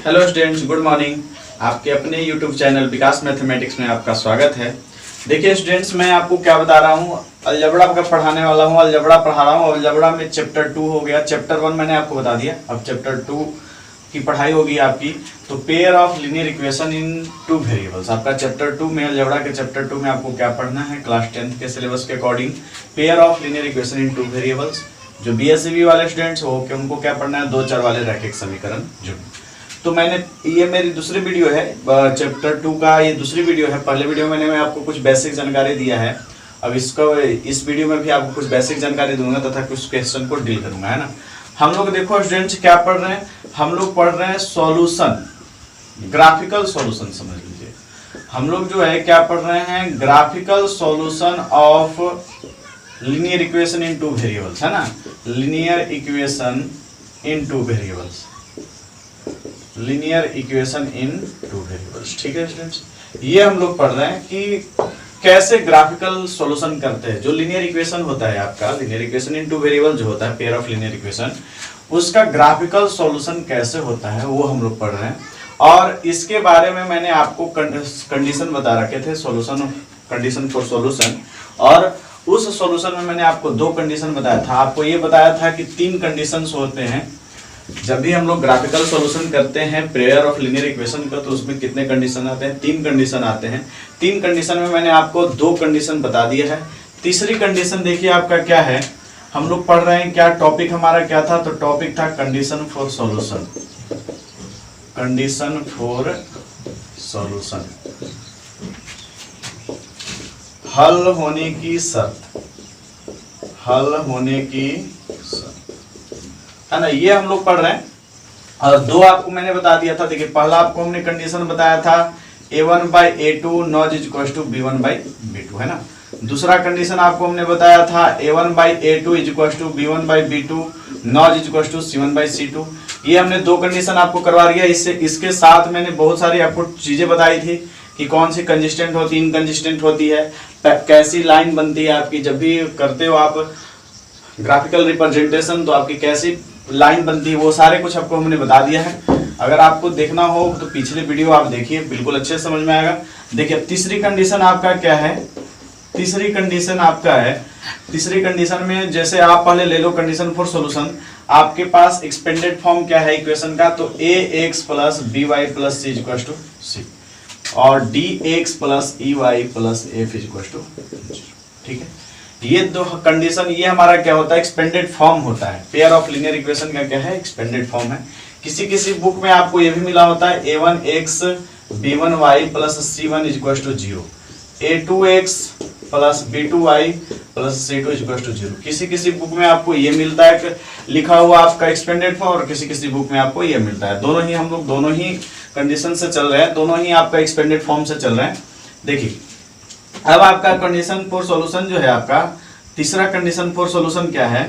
Hello students, good morning. आपके अपने YouTube channel विकास mathematics में आपका स्वागत है। देखिए स्टूडेंट्स, मैं आपको क्या बता रहा हूँ, अलजबड़ा का पढ़ाने वाला हूँ। अलजबड़ा पढ़ा रहा हूँ। अलजबड़ा में चैप्टर 2 हो गया। चैप्टर 1 मैंने आपको बता दिया, अब चैप्टर 2 की पढ़ाई होगी आपकी। तो pair of linear equation in 2 variables, आपका चैप्टर 2 में, अलजबड़ा के चैप्टर 2 में आपको क्या पढ़ना है, क्लास 10th के सिलेबस के according pair of linear equation in 2 variables. जो BSc वाले स्टूडेंट्स हो कि उनको क्या पढ़ना है, 2 4 वाले रैखिक समीकरण जुड़े। तो मैंने, ये मेरी दूसरी वीडियो है चैप्टर 2 का, ये दूसरी वीडियो है। पहले वीडियो में मैं आपको कुछ बेसिक जानकारी दिया है। अब इस वीडियो में भी आपको कुछ बेसिक जानकारी दूंगा तथा कुछ क्वेश्चन को डील करूंगा, है ना। हम लोग देखो स्टूडेंट्स क्या पढ़ रहे हैं, हम लोग पढ़ रहे हैं सॉल्यूशन, ग्राफिकल सॉल्यूशन समझ लीजिए। हम लोग जो है क्या पढ़ रहे हैं, graphical solution of linear equation in 2 variables, है ना। Linear equation in 2 variables, linear equation in 2 variables, ठीक है स्टूडेंट्स। ये हम लोग पढ़ रहे हैं कि कैसे ग्राफिकल सॉल्यूशन करते हैं। जो लीनियर इक्वेशन होता है आपका, लीनियर इक्वेशन इन 2 वेरिएबल जो होता है, पेयर ऑफ लीनियर इक्वेशन, उसका ग्राफिकल सॉल्यूशन कैसे होता है वो हम लोग पढ़ रहे हैं। और इसके बारे में मैंने आपको कंडीशन बता रखे थे, सॉल्यूशन, कंडीशन फॉर सॉल्यूशन। और उस सॉल्यूशन में मैंने आपको 2 कंडीशन बताया था। आपको ये बताया था कि 3 कंडीशंस होते हैं जब भी हम लोग ग्राफिकल सॉल्यूशन करते हैं पेयर ऑफ लीनियर इक्वेशन का। तो उसमें कितने कंडीशन आते हैं, 3 कंडीशन आते हैं। 3 कंडीशन में मैंने आपको 2 कंडीशन बता दिया है। तीसरी कंडीशन देखिए आपका क्या है, हम लोग पढ़ रहे हैं, क्या टॉपिक हमारा क्या था, तो टॉपिक था condition for solution, condition for solution, हल होने की शर्त, हल होने की शर्त, है ना। ये हम लोग पढ़ रहे हैं। और 2 आपको मैंने बता दिया था। देखिए पहला आपको हमने कंडीशन बताया था a1/a2 not equal to b1/b2, है ना। दूसरा कंडीशन आपको हमने बताया था a1/a2 equal to b1/b2 not equal to c1/c2। ये हमने 2 कंडीशन आपको करवा दिया। इससे इसके साथ मैंने बहुत सारी आपको चीजें बताई थी कि कौन सी कंसिस्टेंट होती है, इनकंसिस्टेंट होती है, कैसी लाइन बनती है आपकी जब भी करते हो आप ग्राफिकल रिप्रेजेंटेशन, तो आपकी कैसी लाइन बनती है, वो सारे कुछ आपको हमने बता दिया है। अगर आपको देखना हो तो पिछले वीडियो आप देखिए, बिल्कुल अच्छे से समझ में आएगा। देखिए तीसरी कंडीशन आपका क्या है, तीसरी कंडीशन आपका है, तीसरी कंडीशन में जैसे आप पहले ले लो कंडीशन फॉर सॉल्यूशन। आपके पास एक्सपेंडेड फॉर्म क्या है इक्वेशन का, तो ax plus by plus c equal to c और dx plus ey plus f equal to 0, ठीक है। ये 2 कंडीशन, ये हमारा क्या होता है, एक्सपेंडेड फॉर्म होता है। पेयर ऑफ लीनियर इक्वेशन का क्या है, एक्सपेंडेड फॉर्म है। किसी किसी बुक में आपको ये भी मिला होता है a1x b1y plus c1 equal to 0, a2x plus b2y plus c2 equal to 0। किसी किसी बुक में आपको ये मिलता है लिखा हुआ आपका एक्सपेंडेड फॉर्म, और किसी किसी बुक में आपको ये मिलता है। दोनों ही हम लोग दोनों ही कंडीशन से चल रहे हैं, दोनों ही आपका एक्सपेंडेड फॉर्म से चल रहे हैं। देखिए अब आपका कंडीशन फॉर सॉल्यूशन जो है, आपका तीसरा कंडीशन फॉर सॉल्यूशन क्या है,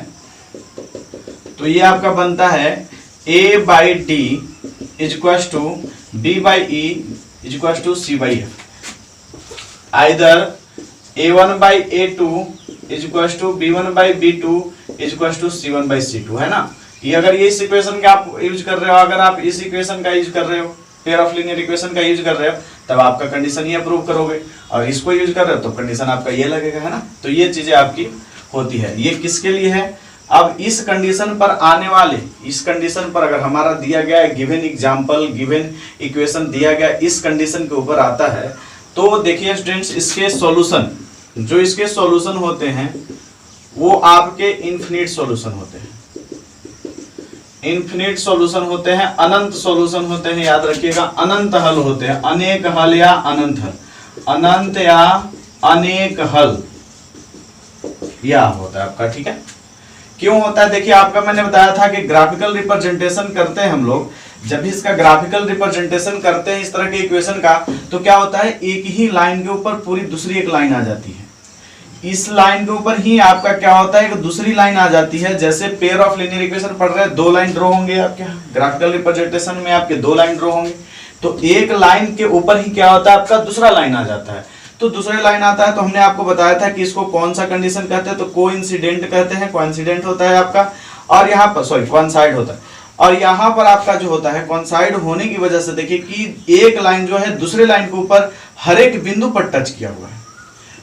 तो ये आपका बनता है a/d equal to b/e equal to c/f, either a1/a2 equal to b1/b2 equal to c1/c2, है ना। ये अगर ये इस इक्वेशन का आप यूज कर रहे हो, अगर आप इस इक्वेशन का यूज कर रहे हो, पेयर ऑफ लीनियर इक्वेशन का यूज कर रहे हो, तब आपका कंडीशन ये अप्रूव करोगे। और इसको यूज कर रहे हो तो कंडीशन आपका ये लगेगा, है ना। तो ये चीजें आपकी होती है। ये किसके लिए है, अब इस कंडीशन पर आने वाले, इस कंडीशन पर अगर हमारा दिया गया है गिवन एग्जांपल, गिवन इक्वेशन दिया गया इस कंडीशन के ऊपर आता है, तो देखिए स्टूडेंट्स इसके सॉल्यूशन, जो इसके सॉल्यूशन होते हैं वो आपके इनफिनिट सॉल्यूशन होते हैं, इनफिनिट सॉल्यूशन होते हैं, अनंत सॉल्यूशन होते हैं। याद रखिएगा, अनंत हल होते हैं, अनेक हल या अनंत हल, अनंत या अनेक हल या होता है आपका, ठीक है। क्यों होता है, देखिए आपका मैंने बताया था कि ग्राफिकल रिप्रेजेंटेशन करते हैं हम लोग। जब भी इसका ग्राफिकल रिप्रेजेंटेशन करते हैं इस तरह के इक्वेशन का, तो क्या होता है, एक ही लाइन के ऊपर पूरी दूसरी एक लाइन आ जाती है। इस लाइन के ऊपर ही आपका क्या होता है, एक दूसरी लाइन आ जाती है। जैसे पेयर ऑफ लीनियर इक्वेशन पढ़ रहे हैं, 2 लाइन ड्रॉ होंगे आपके ग्राफिकल रिप्रेजेंटेशन में, आपके 2 लाइन ड्रॉ होंगे। तो एक लाइन के ऊपर ही क्या होता है, आपका दूसरा लाइन आ जाता है। तो दूसरा लाइन आता है, तो हमने आपको बताया था कि इसको कौन सा कंडीशन कहते हैं, तो कोइंसिडेंट कहते हैं, कोइंसिडेंट होता है आपका। और यहाँ पर सॉरी कोइंसाइड होता है। और यहाँ पर आपका जो होता है कॉन्साइड होने की वजह से देखिए कि एक लाइन जो है दूसरे लाइन के ऊपर हर एक बिंदु पर टच किया हुआ है,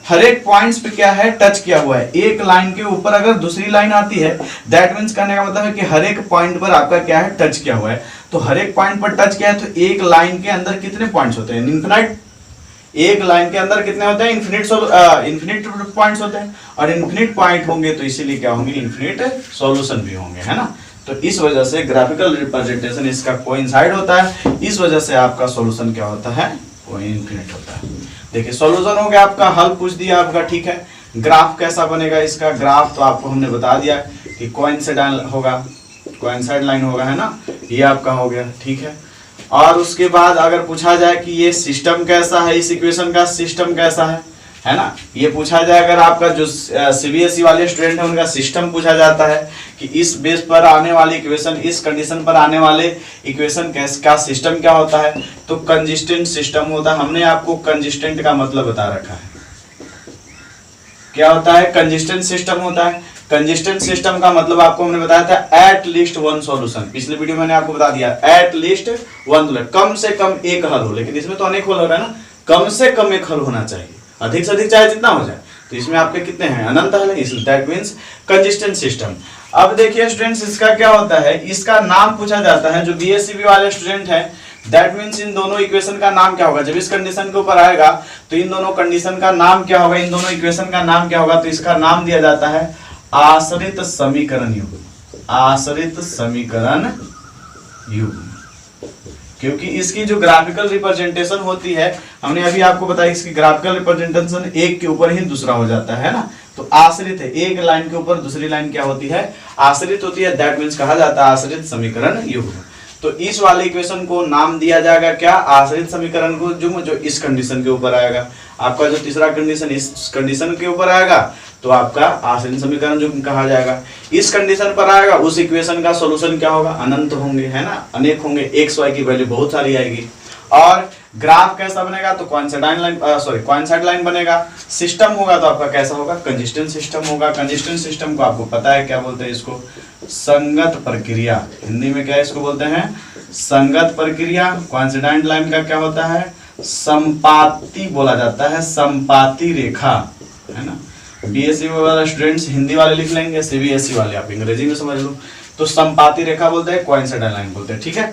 हर एक पॉइंट्स पे क्या है टच किया हुआ है। एक लाइन के ऊपर अगर दूसरी लाइन आती है दैट मीन्स कहने का मतलब है कि हर एक पॉइंट पर आपका क्या है टच किया हुआ है। तो हर एक पॉइंट पर टच किया है तो एक लाइन के अंदर कितने पॉइंट्स होते हैं? इनफिनाइट। एक लाइन के अंदर कितने होते हैं? इनफिनिट पॉइंट्स होते हैं, और इनफिनिट पॉइंट होंगे तो इसीलिए क्या होंगे? इनफिनिट सॉल्यूशन भी होंगे, है ना। तो इस वजह से ग्राफिकल रिप्रेजेंटेशन इसका कोइंसाइड होता है, इस वजह से आपका सॉल्यूशन क्या होता है? इनफिनिट होता है। देखिए सॉल्यूशन हो गया आपका, हल पूछ दिया आपका, ठीक है। ग्राफ कैसा बनेगा इसका? ग्राफ तो आपको हमने बता दिया कि कोइंसाइड होगा, कोइंसाइड लाइन होगा, है ना, ये आपका हो गया, ठीक है। और उसके बाद अगर पूछा जाए कि ये सिस्टम कैसा है, इस इक्वेशन का सिस्टम कैसा है ना, ये पूछा जाए। अगर आपका जो सीबीएसई वाले स्टूडेंट है उनका सिस्टम पूछा जाता है कि इस बेस पर आने वाली इक्वेशन, इस कंडीशन पर आने वाले इक्वेशन का सिस्टम क्या होता है, तो कंसिस्टेंट सिस्टम होता है। हमने आपको कंसिस्टेंट का मतलब बता रखा है, क्या होता है? कंसिस्टेंट सिस्टम होता है। कंसिस्टेंट सिस्टम का मतलब आपको हमने बताया था एट लीस्ट वन सॉल्यूशन, पिछले वीडियो में मैंने आपको बता दिया एट लीस्ट वन, कम से कम एक हल हो, लेकिन इसमें तो अनेक हल हो रहा है ना, कम से कम एक हल होना चाहिए, अधिक से अधिक चाहे जितना हो जाए। तो इसमें आपके कितने हैं? अनंत हल है, इसलिए दैट मींस कंसिस्टेंट सिस्टम। अब देखिए स्टूडेंट्स इसका क्या होता है, इसका नाम पूछा जाता है। जो बीएससीबी वाले स्टूडेंट हैं दैट मींस इन दोनों इक्वेशन का नाम क्या होगा? जब इस कंडीशन के ऊपर आएगा तो इन दोनों कंडीशन का नाम क्या होगा, इन दोनों इक्वेशन का नाम क्या होगा? तो इसका नाम दिया जाता है आश्रित समीकरण युग्म, आश्रित समीकरण युग्म। क्योंकि इसकी जो ग्राफिकल रिप्रेजेंटेशन होती है, हमने अभी आपको बताया इसकी ग्राफिकल रिप्रेजेंटेशन एक के ऊपर ही दूसरा हो जाता है ना, तो आश्रित है, एक लाइन के ऊपर दूसरी लाइन क्या होती है? आश्रित होती है, दैट मींस कहा जाता है आश्रित समीकरण युग्म। तो इस वाले इक्वेशन को नाम दिया जाएगा क्या? आश्रित समीकरण को युग्म, जो इस कंडीशन के ऊपर आएगा। आपका जो तीसरा कंडीशन इस कंडीशन के ऊपर आएगा तो आपका आश्रित समीकरण युग्म कहा जाएगा। इस कंडीशन पर आएगा उस इक्वेशन का सॉल्यूशन क्या होगा? अनंत होंगे, है ना, अनेक होंगे, एक्स वाई की वैल्यू बहुत सारी आएगी। और ग्राफ कैसा बनेगा? तो कोइंसाइड लाइन बनेगा। सिस्टम होगा तो आपका कैसा होगा? कंसिस्टेंट सिस्टम होगा। कंसिस्टेंट सिस्टम को आपको पता है क्या बोलते हैं इसको? संगत प्रक्रिया, हिंदी में क्या इसको बोलते हैं? संगत प्रक्रिया। कोइंसाइड लाइन का क्या होता है? संपाती बोला जाता है, संपाती रेखा, है ना। बीएससी वाला स्टूडेंट्स हिंदी वाले लिख लेंगे, सीबीएसई वाले आप अंग्रेजी में समझ लो। तो संपाती रेखा बोलते हैं, कोइंसाइड लाइन बोलते हैं, ठीक है।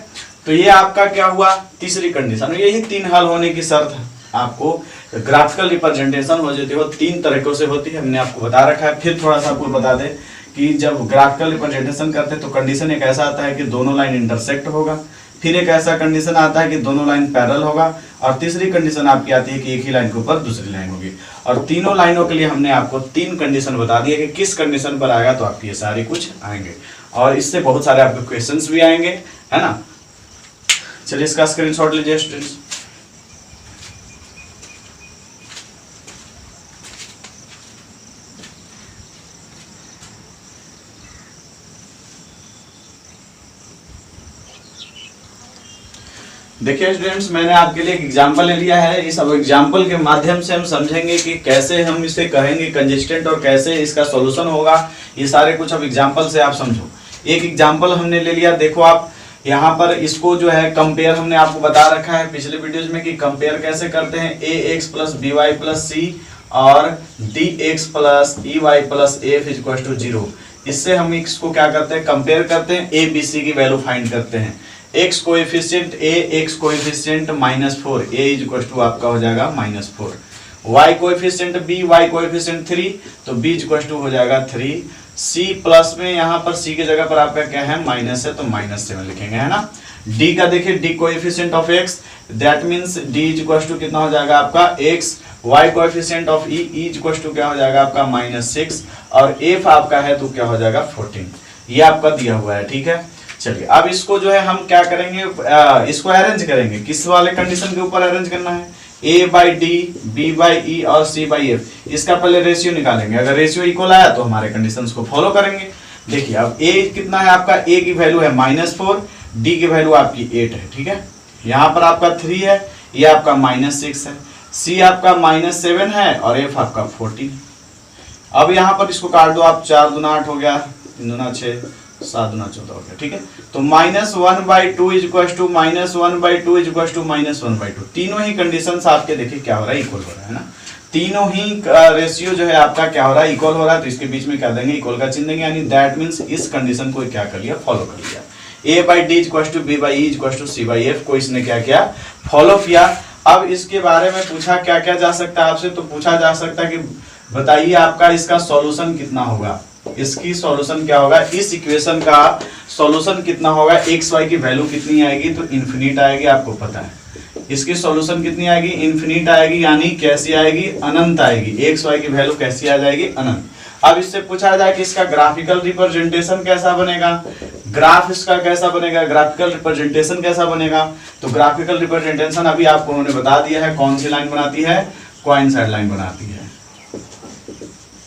तो ये आपका क्या हुआ? तीसरी कंडीशन। यही तीन हल होने की शर्त है, आपको ग्राफिकल रिप्रेजेंटेशन हो जाती है, तीन तरीकों से होती है, हमने आपको बता रखा है। फिर थोड़ा सा आपको बता दें कि जब ग्राफिकल रिप्रेजेंटेशन करते हैं तो कंडीशन एक ऐसा आता है कि दोनों लाइन इंटरसेक्ट होगा, फिर एक ऐसा कंडीशन आता है कि दोनों लाइन पैरेलल होगा, और तीसरी कंडीशन आपकी आती है कि एक ही लाइन के ऊपर दूसरी लाइन होगी। और तीनों लाइनों के लिए हमने आपको तीन कंडीशन बता दिया कि किस कंडीशन पर आएगा तो आपकी ये सारी कुछ आएंगे, और इससे बहुत सारे आपके क्वेश्चंस भी आएंगे, है ना। चलिए इसका स्क्रीनशॉट लीजिए स्टूडेंट्स। देखिए स्टूडेंट्स, मैंने आपके लिए एक एग्जांपल ले लिया है। इस एग्जांपल के माध्यम से हम समझेंगे कि कैसे हम इसे कहेंगे कंसिस्टेंट और कैसे इसका सॉल्यूशन होगा। ये सारे कुछ अब एग्जांपल से आप समझो। एक एग्जांपल हमने ले लिया, देखो आप यहाँ पर इसको जो है कंपेयर हमने आपको बता रखा है पिछले वीडियोज में कि कंपेयर कैसे करते हैं। ax plus B Y plus C और dx plus E Y plus F is equal to 0। इससे हम इसको क्या करते हैं? कंपेयर करते हैं, a b c की वैल्यू फाइंड करते हैं। x coefficient a, x coefficient -4, a is equal to आपका हो जाएगा -4। y coefficient b, y coefficient 3, तो b इज इक्वल टू हो जाएगा 3। c प्लस में यहाँ पर c की जगह पर आपका क्या है? माइनस है, तो -7 लिखेंगे, है ना। d का देखिए d coefficient of x, that means d is equal to कितना हो जाएगा आपका x। y coefficient of e, e is equal to क्या हो जाएगा आपका -6, और f आपका है तो क्या हो जाएगा 14। ये आपका दिया हुआ है, ठीक है। चलिए अब इसको जो है हम क्या करेंगे, इसको अरेंज करेंगे। किस वाले कंडीशन के ऊपर अरेंज करना है? a by D, b by E और c बाई एफ। इसका पहले रेशियो निकालेंगे, अगर रेशियो इक्वल आया तो हमारे कंडीशंस को फॉलो करेंगे। देखिए अब a कितना है आपका? a की वैल्यू है -4, d की वैल्यू आपकी 8 है, ठीक है। यहाँ पर आपका 3 है, ये आपका -6 है, c आपका -7 है और f आपका 14। अब यहाँ पर इसको काट दो आप, 4 दूना 8 हो गया, 3 दूना 6, 7 दूना 14 हो गया, ठीक है। तो -1/2 is equal to -1/2 is equal to -1/2, तीनों ही कंडीशन आपके देखिए क्या हो रहा है, इक्वल हो रहा है ना। तीनों ही रेशियो जो है आपका क्या हो रहा है, इक्वल हो रहा है। तो इसके बीच में क्या देंगे, इक्वल का चिन्ह देंगे, यानी दैट मीन्स इस कंडीशन को क्या कर लिया, फॉलो कर लिया। A/D equal to B/E equal to C/F को इसने क्या किया, फॉलो किया। अब इसके बारे में पूछा क्या क्या जा सकता है आपसे, तो पूछा जा सकता है कि बताइए आपका इसका सॉल्यूशन कितना होगा, इसकी सॉल्यूशन क्या होगा, इस इक्वेशन का सॉल्यूशन कितना होगा, एक्स वाई की वैल्यू कितनी आएगी, तो इन्फिनिट आएगी, आपको पता है। इसकी सॉल्यूशन कितनी आएगी, इन्फिनिट आएगी, यानी कैसी आएगी, अनंत आएगी। एक्स वाई की वैल्यू कैसी आ जाएगी, अनंत। अब इससे पूछा जाए कि इसका ग्राफिकल रिप्रेजेंटेशन कैसा बनेगा, ग्राफ इसका कैसा बनेगा, ग्राफिकल रिप्रेजेंटेशन कैसा बनेगा। तो ग्राफिकल रिप्रेजेंटेशन अभी आपको उन्होंने बता दिया है, कौन सी लाइन बनाती है, कोइंसाइड लाइन बनाती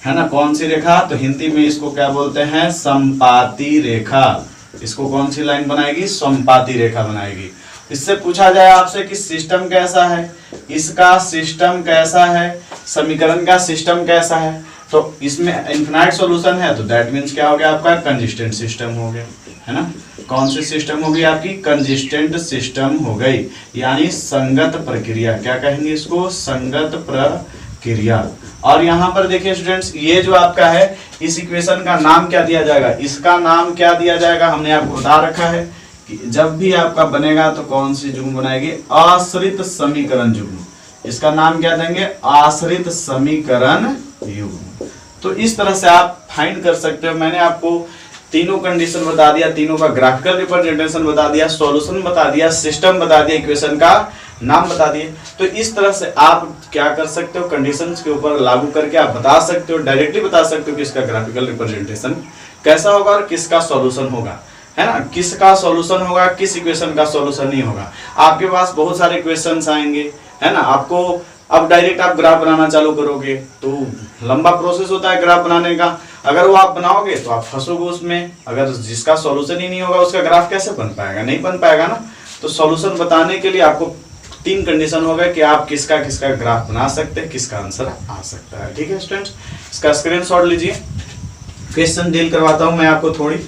है ना। कौन सी रेखा, तो हिंदी में इसको क्या बोलते हैं, संपाती रेखा। इसको कौन सी लाइन बनाएगी, संपाती रेखा बनाएगी। इससे पूछा जाए आपसे कि सिस्टम कैसा है, इसका सिस्टम कैसा है, समीकरण का सिस्टम कैसा है। तो इसमें इनफिनाइट सॉल्यूशन है, तो दैट मीन्स क्या हो गया आपका, कंसिस्टेंट सिस्टम हो गया, है ना। कौन सी सिस्टम होगी आपकी, कंसिस्टेंट सिस्टम हो गई, यानी संगत प्रक्रिया। क्या कहेंगे इसको, संगत प्रक्रिया। और यहाँ पर देखिए स्टूडेंट्स, ये जो आपका है, इस इक्वेशन का नाम क्या दिया जाएगा, इसका नाम क्या दिया जाएगा, हमने आपको बता रखा है कि जब भी आपका बनेगा तो कौन सी जुग्म बनाएगी, आश्रित समीकरण जुग्म। इसका नाम क्या देंगे, आश्रित समीकरण युग्म। तो इस तरह से आप फाइंड कर सकते हो। मैंने आपको तीनों कंडीशन बता दिया, तीनों का ग्राफिकल रिप्रेजेंटेशन बता दिया, सॉल्यूशन बता दिया, सिस्टम बता दिया, इक्वेशन का नाम बता दिए। तो इस तरह से आप क्या कर सकते हो, कंडीशंस के ऊपर लागू करके आप बता सकते हो, डायरेक्टली बता सकते हो कि इसका ग्राफिकल रिप्रेजेंटेशन कैसा होगा और किसका सॉल्यूशन होगा, है ना। किसका सॉल्यूशन होगा, किस इक्वेशन का सॉल्यूशन नहीं होगा। आपके पास बहुत सारे क्वेश्चंस आएंगे, है ना। आपको अब डायरेक्ट आप ग्राफ बनाना चालू करोगे तो लंबा प्रोसेस होता है ग्राफ बनाने का। अगर वो आप बनाओगे तो आप फंसोगे उसमें। अगर जिसका सॉल्यूशन ही नहीं होगा उसका ग्राफ कैसे बन पाएगा, नहीं बन पाएगा ना। तो सॉल्यूशन बताने के लिए आपको 3 कंडीशन होगा कि आप किसका किसका ग्राफ बना सकते हैं, किसका आंसर आ सकता है। ठीक है स्टूडेंट्स, इसका स्क्रीनशॉट लीजिए। क्वेश्चन डील करवाता हूं मैं आपको थोड़ी।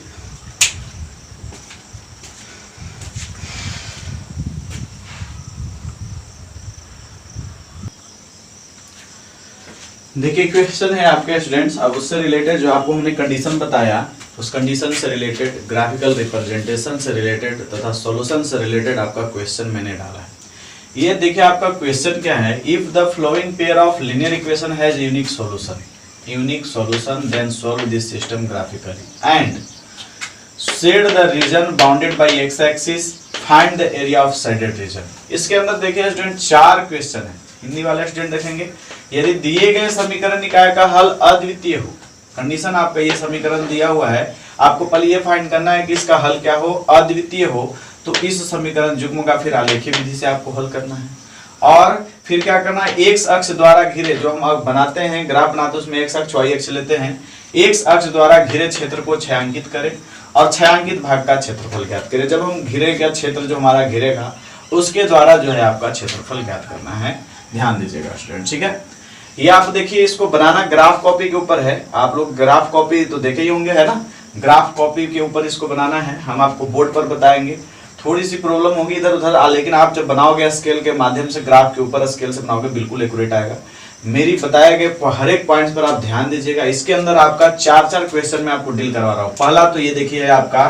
देखिए क्वेश्चन है आपके स्टूडेंट्स, अब उससे रिलेटेड जो आपको हमने कंडीशन बताया उस कंडीशन से रिलेटेड, ग्राफिकल रिप्रेजेंटेशन से रिलेटेड तथा सॉल्यूशन से रिलेटेड आपका क्वेश्चन मैंने डाला है। ये देखिए आपका क्वेश्चन क्या है, if the following pair of linear equation has unique solution then solve this system graphically and shade the region bounded by x axis, find the area of shaded region. इसके अंदर देखिए स्टूडेंट 4 क्वेश्चन है। हिंदी वाले student देखेंगे, यदि दिए गए समीकरण निकाय का हल अद्वितीय हो, कंडीशन आपका ये समीकरण दिया हुआ है, आपको पहले ये फाइंड करना है कि इसका हल क्या हो, अद्वितीय हो, तो इस समीकरण युग्म का फिर आलेखीय विधि से आपको हल करना है। और फिर क्या करना है, एक्स अक्ष द्वारा घिरे, जो हम अब बनाते हैं ग्राफ बनाते हैं उसमें एक्स अक्ष वाई अक्ष लेते हैं, एक्स अक्ष द्वारा घिरे क्षेत्र को छायांकित करें और छायांकित भाग का क्षेत्रफल ज्ञात करें। जब हम घिरे का क्षेत्र जो हमारा घिरेगा उसके द्वारा जो है आपका क्षेत्रफल ज्ञात करना है। ध्यान दीजिएगा स्टूडेंट, ठीक है। ये आप देखिए, इसको बनाना ग्राफ कॉपी के ऊपर है। आप लोग ग्राफ कॉपी तो देखे ही होंगे, है ना। ग्राफ कॉपी के ऊपर इसको बनाना है, हम आपको बोर्ड पर बताएंगे। थोड़ी सी प्रॉब्लम होगी इधर उधर, लेकिन आप जब बनाओगे स्केल के माध्यम से, ग्राफ के ऊपर स्केल से बनाओगे, बिल्कुल एक्यूरेट आएगा। मेरी बताए गए हर एक पॉइंट्स पर आप ध्यान दीजिएगा। इसके अंदर आपका 4 क्वेश्चन में आपको डील करवा रहा हूँ। पहला तो ये देखिए आपका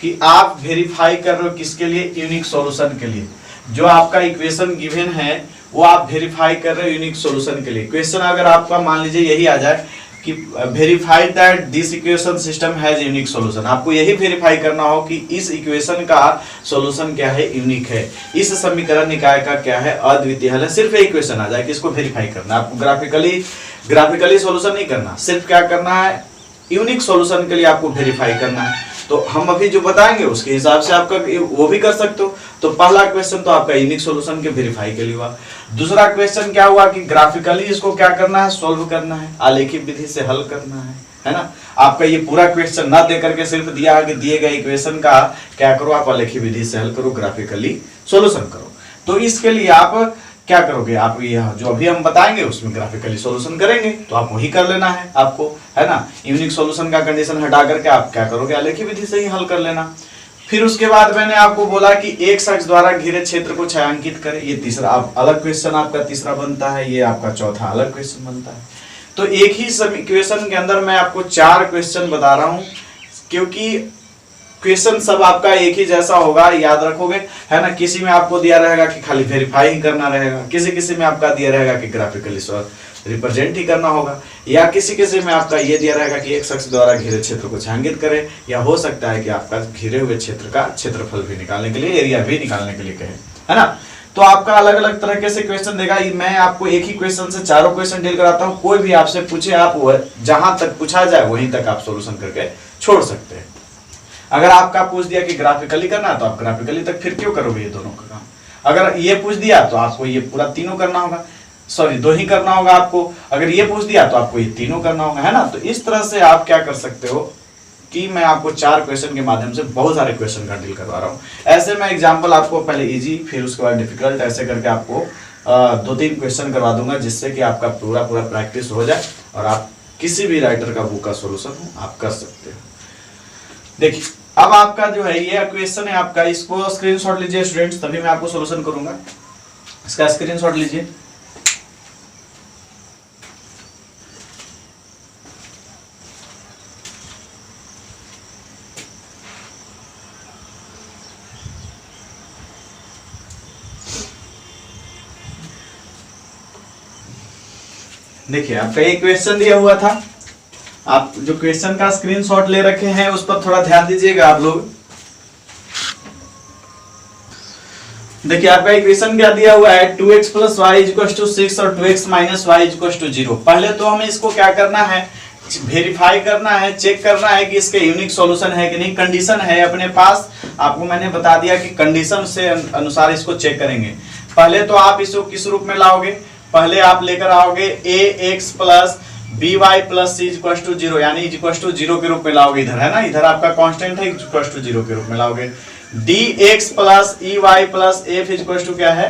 कि आप वेरीफाई कर रहे हो किसके लिए, यूनिक सॉल्यूशन के लिए। जो आपका इक्वेशन गिवन है वो आप वेरीफाई कर रहे हो यूनिक सॉल्यूशन के लिए। क्वेश्चन अगर आपका मान लीजिए यही आ जाए कि verify that this equation system has unique solution, आपको यही वेरीफाई करना हो कि इस इक्वेशन का सॉल्यूशन क्या है, यूनिक है, इस समीकरण निकाय का क्या है, अद्वितीय है। सिर्फ एक क्वेश्चन आ जाए कि इसको वेरीफाई करना, आपको ग्राफिकली सॉल्यूशन नहीं करना, सिर्फ क्या करना है, यूनिक सॉल्यूशन के लिए आपको वेरीफाई करना है। तो हम अभी जो बताएंगे उसके हिसाब से आपका वो भी कर सकते हो। तो पहला क्वेश्चन तो आपका यूनिक सॉल्यूशन के वेरीफाई के लिए हुआ। दूसरा क्वेश्चन क्या हुआ कि ग्राफिकली इसको क्या करना है, सॉल्व करना है, आलेखीय विधि से हल करना है ना। आपका ये पूरा क्वेश्चन ना दे करके सिर्फ दिया कि दिए गए इक्वेशन का क्या करो, आप आलेखीय विधि से हल करो, ग्राफिकली सॉल्यूशन करो। तो इसके लिए आप क्या करोगे आप, ये जो अभी हम बताएंगे उसमें ग्राफिकली सॉल्यूशन करेंगे, तो आप वही कर लेना है आपको, है ना। यूनिक सॉल्यूशन का कंडीशन हटा करके आप क्या करोगे, आलेखी विधि से ही हल कर लेना। फिर उसके बाद मैंने आपको बोला कि एक शख्स द्वारा घिरे क्षेत्र को छायांकित करें, ये तीसरा आप अलग क्वेश्चन आपका तीसरा बनता है, ये आपका चौथा अलग क्वेश्चन बनता है। तो एक ही क्वेश्चन के अंदर मैं आपको 4 क्वेश्चन बता रहा हूं, क्योंकि क्वेश्चन सब आपका एक ही जैसा होगा, याद रखोगे, है ना। किसी में आपको दिया रहेगा कि खाली वेरीफाई ही करना रहेगा, किसी में आपका दिया रहेगा कि ग्राफिकली रिप्रेजेंट ही करना होगा, या किसी में आपका ये दिया रहेगा कि एक शख्स द्वारा घिरे क्षेत्र को छायांकित करे, या हो सकता है कि आपका घिरे हुए क्षेत्र का क्षेत्रफल भी निकालने के लिए, एरिया भी निकालने के लिए कहे, है ना। तो आपका अलग अलग तरह से क्वेश्चन देगा। मैं आपको एक ही क्वेश्चन से चारों क्वेश्चन डील कराता हूँ, कोई भी आपसे पूछे आप जहां तक पूछा जाए वहीं तक आप सोल्यूशन करके छोड़ सकते हैं। अगर आपका पूछ दिया कि ग्राफिकली करना है तो आप ग्राफिकली तक फिर क्यों करोगे ये दोनों का काम। अगर ये पूछ दिया तो आपको ये पूरा तीनों करना होगा, सॉरी 2 ही करना होगा आपको। अगर ये पूछ दिया तो आपको ये तीनों करना होगा, है ना। तो इस तरह से आप क्या कर सकते हो कि मैं आपको 4 क्वेश्चन के माध्यम से बहुत सारे क्वेश्चन का डील करवा रहा हूँ। ऐसे मैं एग्जाम्पल आपको पहले इजी फिर उसके बाद डिफिकल्ट ऐसे करके आपको 2-3 क्वेश्चन करवा दूंगा, जिससे कि आपका पूरा प्रैक्टिस हो जाए और आप किसी भी राइटर का बुक का सोल्यूशन आप कर सकते हो। देखिए अब आपका जो है ये क्वेश्चन है आपका, इसको स्क्रीनशॉट लीजिए स्टूडेंट्स, तभी मैं आपको सोल्यूशन करूंगा। इसका स्क्रीनशॉट लीजिए। देखिए आपका एक क्वेश्चन दिया हुआ था, आप जो क्वेश्चन का स्क्रीनशॉट ले रखे हैं उस पर थोड़ा ध्यान दीजिएगा आप लोग। देखिए आपका इक्वेशन क्या दिया हुआ है, 2x + y = 6 और 2x - y = 0। पहले तो हमें इसको क्या करना है, वेरीफाई करना है, चेक करना है कि इसके यूनिक सॉल्यूशन है कि नहीं। कंडीशन है अपने पास, आपको मैंने बता दिया कि कंडीशन से अनुसार इसको चेक करेंगे। पहले तो आप इसको किस रूप में लाओगे, पहले आप लेकर आओगे ax + by + c = 0, यानी = 0 के रूप में लाओगे इधर, है ना। इधर आपका कांस्टेंट है, = 0 के रूप में लाओगे। dx + ey + f क्या है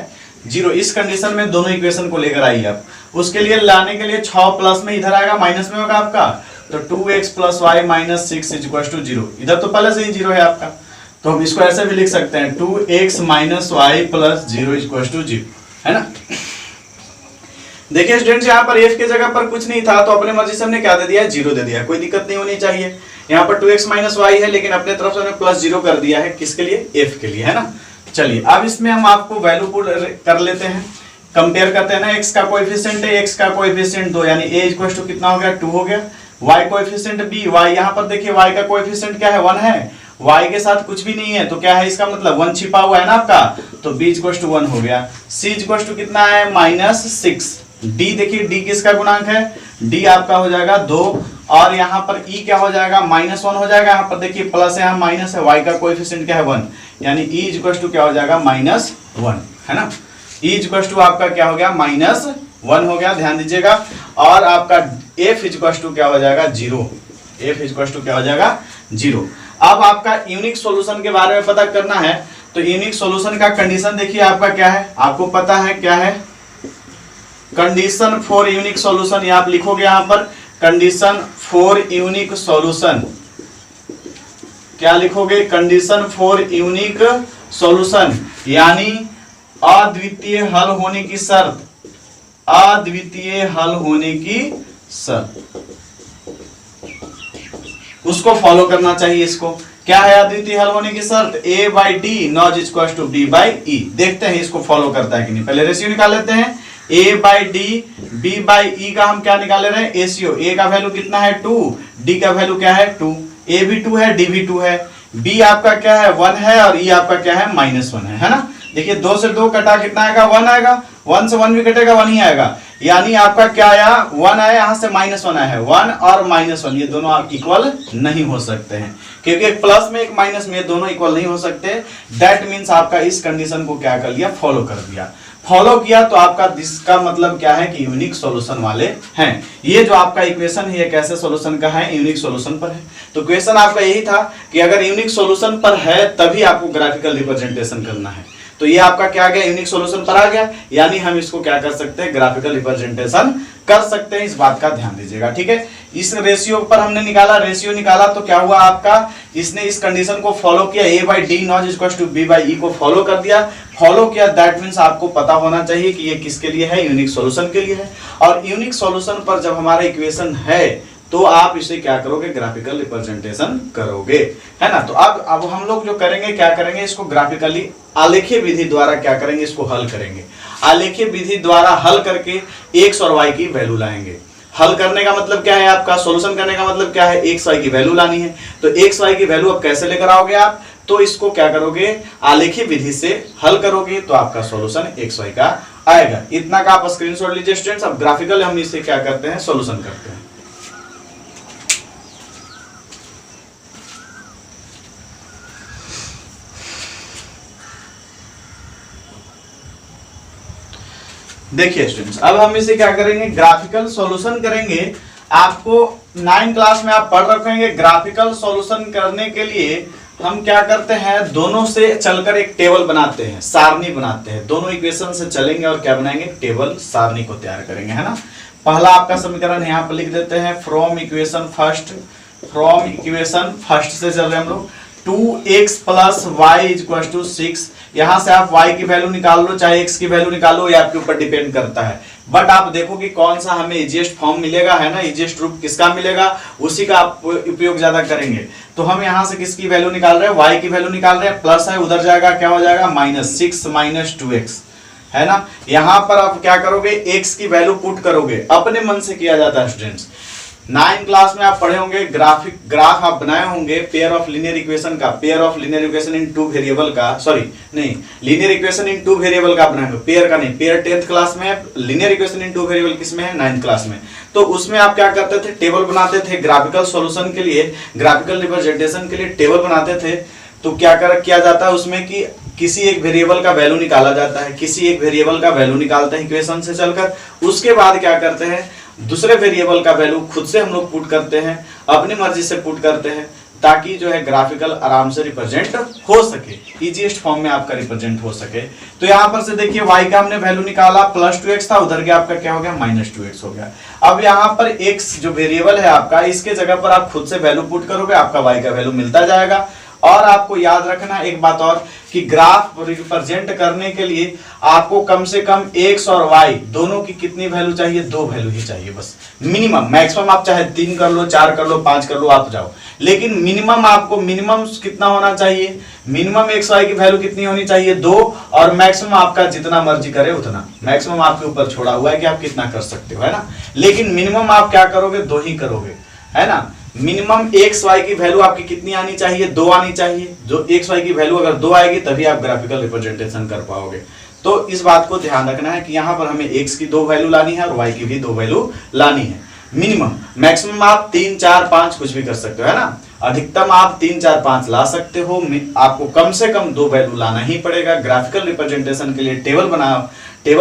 0। इस कंडीशन में दोनों इक्वेशन को लेकर आइए आप। उसके लिए लाने के लिए 6 प्लस में इधर आएगा, माइनस में होगा आपका, तो 2x + y - 6 = 0। इधर तो पहले से ही 0 है आपका, तो हम इसको ऐसे भी लिख सकते हैं 2x - y + 0 = 0, है ना। देखिए स्टूडेंट्स यहाँ पर f के जगह पर कुछ नहीं था, तो अपने मर्जी से हमने क्या दे दिया, 0 दे दिया, कोई दिक्कत नहीं होनी चाहिए। यहाँ पर 2x - y है, लेकिन अपने तरफ से हमने +0 कर दिया है, किसके लिए, f के लिए, है ना। चलिए अब इसमें हम आपको वैल्यू पुट कर लेते हैं, कंपेयर करते हैं ना। x का कोएफिशिएंट है, x का कोएफिशिएंट 2, यानी a = कितना हो गया, 2 हो गया। y कोएफिशिएंट b, y यहाँ पर देखिए y का कोएफिशिएंट क्या है, 1 है। y के साथ कुछ भी नहीं है, तो क्या है इसका मतलब 1 छिपा हुआ है ना आपका, तो b = 1 हो गया। c = कितना है, -6। d देखिए d किसका गुणांक है, d आपका हो जाएगा 2, और यहाँ पर e क्या हो जाएगा, -1 हो जाएगा। यहाँ पर देखिए प्लस है, यहाँ माइनस है, y का कोएफिशिएंट क्या है, 1, यानी e = क्या हो जाएगा, -1, है ना। e = आपका क्या हो गया, -1 हो गया, ध्यान दीजिएगा। और आपका f = क्या हो जाएगा, 0, f = क्या हो जाएगा, 0। अब आपका यूनिक सॉल्यूशन के बारे में पता करना है, तो यूनिक सॉल्यूशन का कंडीशन देखिए आपका क्या है, आपको पता है क्या है, कंडीशन फॉर यूनिक सॉल्यूशन। ये आप लिखोगे यहाँ पर, कंडीशन फॉर यूनिक सॉल्यूशन, क्या लिखोगे, कंडीशन फॉर यूनिक सॉल्यूशन, यानी अद्वितीय हल होने की शर्त, अद्वितीय हल होने की शर्त, उसको फॉलो करना चाहिए। इसको क्या है अद्वितीय हल होने की शर्त, a/d ≠ b/e। देखते हैं इसको फॉलो करता है कि नहीं, पहले रेशियो निकाल लेते हैं। a/d b/e का हम क्या निकाले रहे हैं, एसीओ। a का वैल्यू कितना है, 2, d का वैल्यू क्या है, 2, a भी 2 है, d भी 2 है, b आपका क्या है, 1 है, और e आपका क्या है, -1 है ना। देखिए 2 से 2 कटा कितना आएगा, 1 आएगा, 1 से 1 भी कटेगा, 1 ही आएगा, यानी आपका क्या आया, 1 आया, यहाँ से -1 आया है। 1 और -1 ये दोनों आप इक्वल नहीं हो सकते हैं, क्योंकि एक प्लस में एक माइनस में दोनों इक्वल नहीं हो सकते। दैट मीन्स आपका इस कंडीशन को क्या कर लिया, फॉलो कर दिया। फॉलो किया तो आपका इसका मतलब क्या है कि यूनिक सॉल्यूशन वाले हैं। ये जो आपका इक्वेशन है ये कैसे सॉल्यूशन का है, यूनिक सॉल्यूशन पर है। तो क्वेश्चन आपका यही था कि अगर यूनिक सॉल्यूशन पर है तभी आपको ग्राफिकल रिप्रेजेंटेशन करना है। तो ये आपका क्या आ गया, यूनिक सॉल्यूशन पर आ गया, यानी हम इसको क्या कर सकते हैं, ग्राफिकल रिप्रेजेंटेशन कर सकते हैं। इस बात का ध्यान दीजिएगा, ठीक है। इस रेशियो पर हमने निकाला, रेशियो निकाला तो क्या हुआ आपका, इसने इस कंडीशन को फॉलो किया, a/d not equal to b/e को फॉलो कर दिया, फॉलो किया, दैट मींस आपको पता होना चाहिए कि ये किसके लिए है, यूनिक सॉल्यूशन के लिए है। और यूनिक सॉल्यूशन पर जब हमारा इक्वेशन है तो आप इसे क्या करोगे, ग्राफिकल रिप्रेजेंटेशन करोगे, है ना। तो अब हम लोग जो करेंगे, क्या करेंगे, इसको ग्राफिकली आलेखीय विधि द्वारा क्या करेंगे, इसको हल करेंगे। आलेखीय विधि द्वारा हल करके x और y की वैल्यू लाएंगे। हल करने का मतलब क्या है, आपका सॉल्यूशन करने का मतलब क्या है, x y की वैल्यू लानी है। तो x y की वैल्यू अब कैसे लेकर आओगे आप, तो इसको क्या करोगे, आलेखीय विधि से हल करोगे तो आपका सॉल्यूशन x y का आएगा। इतना का आप स्क्रीनशॉट लीजिए स्टूडेंट्स। अब ग्राफिकल हम इसे क्या करते हैं, सॉल्यूशन करते हैं। देखिए स्टूडेंट्स, अब हम इसे क्या करेंगे, ग्राफिकल सॉल्यूशन करेंगे। आपको 9 क्लास में आप पढ़ रखेंगे, ग्राफिकल सॉल्यूशन करने के लिए हम क्या करते हैं, दोनों से चलकर एक टेबल बनाते हैं, सारणी बनाते हैं। दोनों इक्वेशन से चलेंगे और क्या बनाएंगे, टेबल, सारणी को तैयार करेंगे, है ना। पहला आपका समीकरण यहाँ पर लिख देते हैं, फ्रॉम इक्वेशन फर्स्ट से चल रहे हैं हम लोग, 2x plus Y equal to 6। यहां से आप y की वैल्यू निकाल लो, चाहे x की वैल्यू निकालो, ये आपके ऊपर डिपेंड करता है। बट आप देखो कि कौन सा हमें इजीएस्ट फॉर्म मिलेगा, है ना, इजीएस्ट रूप किसका मिलेगा, उसी का आप उपयोग ज्यादा करेंगे। तो हम यहां से किसकी वैल्यू निकाल रहे हैं, y की वैल्यू निकाल रहे हैं, प्लस है उधर जाएगा, क्या हो जाएगा, -6 - 2x, है ना। यहां पर आप क्या करोगे, x की वैल्यू पुट करोगे, अपने मन से किया जाता है स्टूडेंट्स। 9 क्लास में आप पढ़े होंगे, ग्राफ आप बनाए होंगे पेयर ऑफ लीनियर इक्वेशन का, pair of linear equation in 2 variable का, सॉरी नहीं, लीनियर इक्वेशन इन 2 वेरिएबल का बनाए, पेयर का नहीं, पेयर 10th क्लास में, लीनियर इक्वेशन इन 2 वेरिएबल किसमें है, 9th क्लास में। तो उसमें आप क्या करते थे, टेबल बनाते थे, ग्राफिकल सॉल्यूशन के लिए, ग्राफिकल रिप्रेजेंटेशन के लिए टेबल बनाते थे। तो क्या किया जाता है उसमें कि किसी एक वेरिएबल का वैल्यू निकाला जाता है, किसी एक वेरिएबल का वैल्यू निकालते हैं इक्वेशन से चलकर, उसके बाद क्या करते हैं, दूसरे वेरिएबल का वैल्यू खुद से हम लोग पुट करते हैं, अपनी मर्जी से पुट करते हैं, ताकि जो है ग्राफिकल आराम से रिप्रेजेंट हो सके, इजीएस्ट फॉर्म में आपका रिप्रेजेंट हो सके। तो यहां पर से देखिए y का हमने वैल्यू निकाला, +2x था, उधर के आपका क्या हो गया, -2x हो गया। अब यहां पर x जो वेरिएबल है आपका, इसके जगह पर आप खुद से वैल्यू पुट करोगे, आपका y का वैल्यू मिलता जाएगा। और आपको याद रखना एक बात और, कि ग्राफ रिप्रेजेंट करने के लिए आपको कम से कम x और y दोनों की कितनी वैल्यू चाहिए, 2 वैल्यू ही चाहिए बस, मिनिमम। मैक्सिमम आप चाहे 3 कर लो, 4 कर लो, 5 कर लो, आप जाओ, लेकिन मिनिमम आपको मिनिमम कितना होना चाहिए, मिनिमम x y की वैल्यू कितनी होनी चाहिए, 2, और मैक्सिमम आपका जितना मर्जी करे उतना, मैक्सिमम आपके ऊपर छोड़ा हुआ है कि आप कितना कर सकते हो, है ना। लेकिन मिनिमम आप क्या करोगे, 2 ही करोगे, है ना। मिनिमम x y की वैल्यू आपकी कितनी आनी चाहिए, 2 आनी चाहिए। जो x y की वैल्यू अगर 2 आएगी तभी आप ग्राफिकल रिप्रेजेंटेशन कर पाओगे। तो इस बात को ध्यान रखना है कि यहाँ पर हमें x की 2 वैल्यू लानी है और y की भी 2 वैल्यू लानी है। मिनिमम, मैक्सिमम आप 3 4 5 कुछ भी कर सकते हो, है ना। अधिकतम आप 3 4 5 ला सकते हो, आपको कम से कम 2 वैल्यू लाना ही पड़ेगा। ग्राफिकल रिप्रेजेंटेशन के लिए टेबल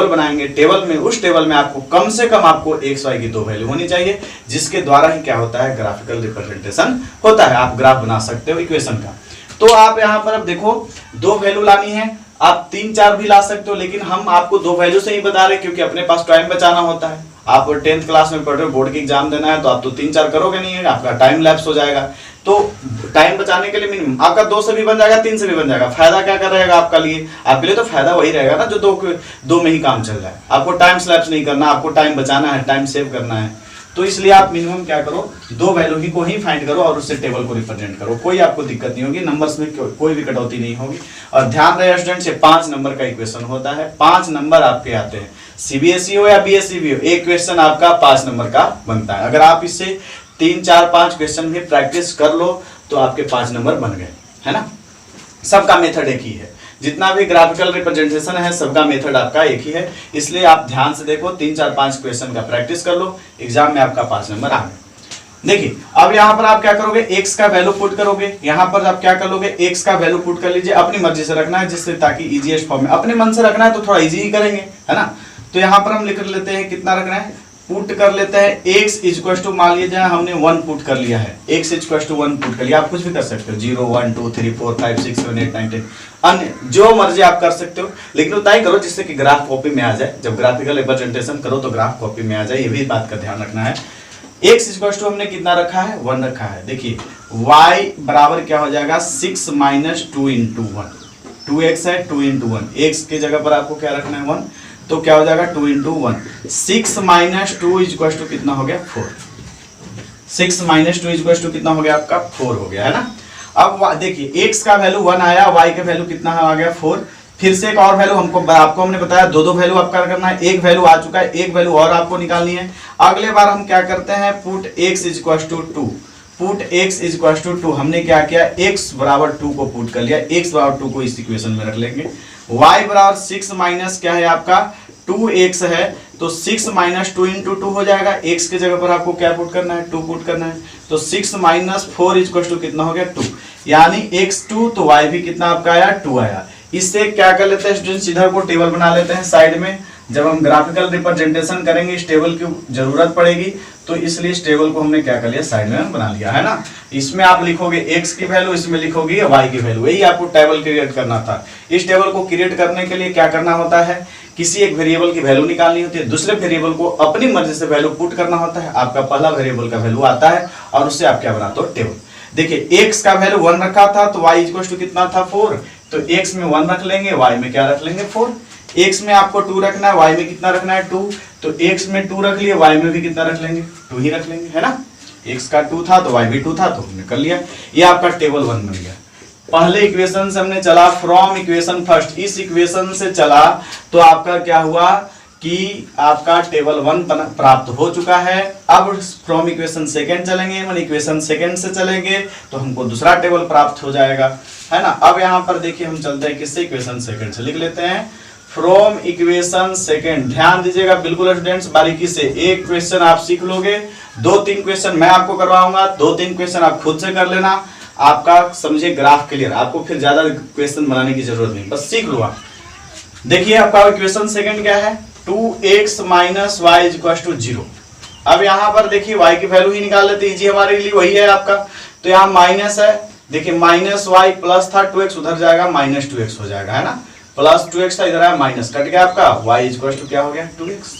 बनाएंगे, टेबल में, उस टेबल में आपको कम से कम आपको x y की 2 वैल्यू होनी चाहिए, जिसके द्वारा ही क्या होता है, ग्राफिकल रिप्रेजेंटेशन होता है। आप ग्राफ बना सकते हो इक्वेशन का। तो आप यहाँ पर अब देखो 2 वैल्यू लानी है, आप 3 4 भी ला सकते हो, लेकिन हम आपको 2 वैल्यू से ही बता रहे क्योंकि अपने पास टाइम बचाना होता है। आप 10th क्लास में पढ़ रहे हो, बोर्ड की एग्जाम देना है, तो आप तो 3 4 करोगे नहीं है, आपका टाइम लैप्स हो जाएगा। तो टाइम बचाने के लिए मिनिमम आपका 2 से भी बन जाएगा, 3 से भी बन जाएगा। फायदा क्या कर रहेगा आपका लिए, आपके लिए तो फायदा वही रहेगा ना जो 2 में ही काम चल रहा है। आपको टाइम स्लैप्स नहीं करना, आपको टाइम बचाना है, टाइम सेव करना है। तो इसलिए आप मिनिमम क्या करो, 2 वैल्यू ही को ही फाइंड करो और उससे टेबल को रिप्रेजेंट करो। कोई आपको दिक्कत नहीं होगी, नंबर्स में कोई भी कटौती नहीं होगी। और ध्यान रहे स्टूडेंट्स, ये 5 नंबर का इक्वेशन होता है, 5 नंबर आपके आते हैं। सीबीएसई हो या बीएसई भी हो, एक क्वेश्चन आपका 5 नंबर का बनता है। अगर आप इससे 3 4 5 क्वेश्चन भी प्रैक्टिस कर लो तो आपके 5 नंबर बन गए, है ना। सबका मेथड एक ही है, जितना भी ग्राफिकल रिप्रेजेंटेशन है सबका मेथड आपका एक ही है। इसलिए आप ध्यान से देखो, 3 4 5 क्वेश्चन का प्रैक्टिस कर लो, एग्जाम में आपका 5 नंबर आ गए। देखिए अब यहाँ पर आप क्या करोगे, x का वैल्यू पुट करोगे। यहाँ पर आप क्या कर लोगे, x का वैल्यू पुट कर लीजिए, अपनी मर्जी से रखना है, जिससे ताकि इजीएस्ट फॉर्म में, अपने मन से रखना है तो थोड़ा इजी ही करेंगे, है ना। तो यहाँ पर हम लिख लेते हैं कितना रखना है, पुट कर लेते हैं x इज इक्वल टू, मान लीजिए हमने 1 पुट कर लिया है, x is equal to 1 put कर लिया। आप कुछ भी कर सकते हो, 0 1 2 3 4 5 6 7 8 9 10 अन्य जो मर्जी आप कर सकते हो, लेकिन उतना ही करो जिससे कि ग्राफ कॉपी में आ जाए। जब ग्राफिकल रिप्रेजेंटेशन करो तो ग्राफ कॉपी में आ जाए, ये भी बात का ध्यान रखना है। x इज इक्वल टू हमने कितना रखा है, 1 रखा है। देखिए y बराबर क्या हो जाएगा, 6 माइनस 2 इंटू 1, 2x है 2 इंटू 1, x की जगह पर आपको क्या रखना है 1, तो क्या हो जाएगा 2 into 1, 6 minus 2 is equal to कितना हो गया 4, 6 माइनस 2 इज इक्वल टू कितना हो गया आपका 4 हो गया है ना। अब देखिए x का वैल्यू 1 आया, y का वैल्यू कितना आ गया 4। फिर से एक और वैल्यू आपको हमने बताया दो वैल्यू आपका करना है, एक वैल्यू आ चुका है, एक वैल्यू और आपको निकालनी है। अगले बार हम क्या करते हैं, put x is equal to 2, put x is equal to 2, हमने क्या किया x बराबर 2 को पुट कर लिया, x बराबर 2 को इस इक्वेशन में रख लेंगे। y बराबर 6 माइनस क्या है आपका 2x है, तो 6 माइनस 2 इंटू 2 हो जाएगा, x के जगह पर आपको क्या पुट करना है 2 पुट करना है, तो 6 माइनस 4 इज इक्वल टू कितना हो गया 2, यानी x 2, तो y भी कितना आपका आया 2 आया। इससे क्या कर लेते हैं स्टूडेंट्स, इधर को टेबल बना लेते हैं साइड में। जब हम ग्राफिकल रिप्रेजेंटेशन करेंगे इस टेबल की जरूरत पड़ेगी, तो इसलिए इस टेबल को हमने क्या कर लिया साइड में बना लिया है ना। इसमें आप लिखोगे x की वैल्यू, इसमें लिखोगे y की वैल्यू, यही आपको टेबल क्रिएट करना था। इस टेबल को क्रिएट करने के लिए क्या करना होता है, किसी एक वेरिएबल की वैल्यू निकालनी होती है, दूसरे वेरिएबल को अपनी मर्जी से वैल्यू पुट करना होता है। आपका पहला वेरिएबल का वैल्यू आता है और उससे आप क्या बनाते हो टेबल। देखिए x का वैल्यू 1 रखा था, तो y इक्वल टू कितना था 4, तो x में 1 रख लेंगे, y में क्या रख लेंगे 4। x में आपको 2 रखना है, y में कितना रखना है 2, तो x में 2 रख लिए, y में भी कितना रख लेंगे 2 ही रख लेंगे, है ना। x का 2 था तो y भी 2 था, तो हमने कर लिया। ये आपका टेबल 1 बन गया। पहले इक्वेशन से हमने चला फ्रॉम इक्वेशन फर्स्ट, इस इक्वेशन से चला तो आपका क्या हुआ कि आपका टेबल 1 प्राप्त हो चुका है। अब फ्रॉम इक्वेशन सेकंड चलेंगे, मतलब इक्वेशन सेकंड से चलेंगे तो हमको दूसरा टेबल प्राप्त हो जाएगा, है ना। अब यहाँ पर देखिए हम चलते हैं किससे, इक्वेशन सेकंड से लिख लेते हैं फ्रॉम इक्वेशन सेकंड। ध्यान दीजिएगा बिल्कुल स्टूडेंट्स बारीकी से, एक क्वेश्चन आप सीख लोगे, 2-3 क्वेश्चन मैं आपको करवाऊंगा, 2-3 क्वेश्चन आप खुद से कर लेना। आपका समझे ग्राफ क्लियर, आपको फिर ज्यादा क्वेश्चन बनाने की जरूरत नहीं, बस सीख लो आप। देखिए आपका इक्वेशन सेकंड क्या है, 2x minus y is equal to 0। अब यहाँ पर देखिए y की वैल्यू ही निकाल लेते, इजी हमारे लिए वही है आपका। तो यहाँ माइनस है, देखिए माइनस वाई प्लस था 2x, उधर जाएगा माइनस 2x हो जाएगा, है ना। प्लस 2x था, इधर आया माइनस, कट गया आपका, y इज इक्वल टू क्या हो गया 2x।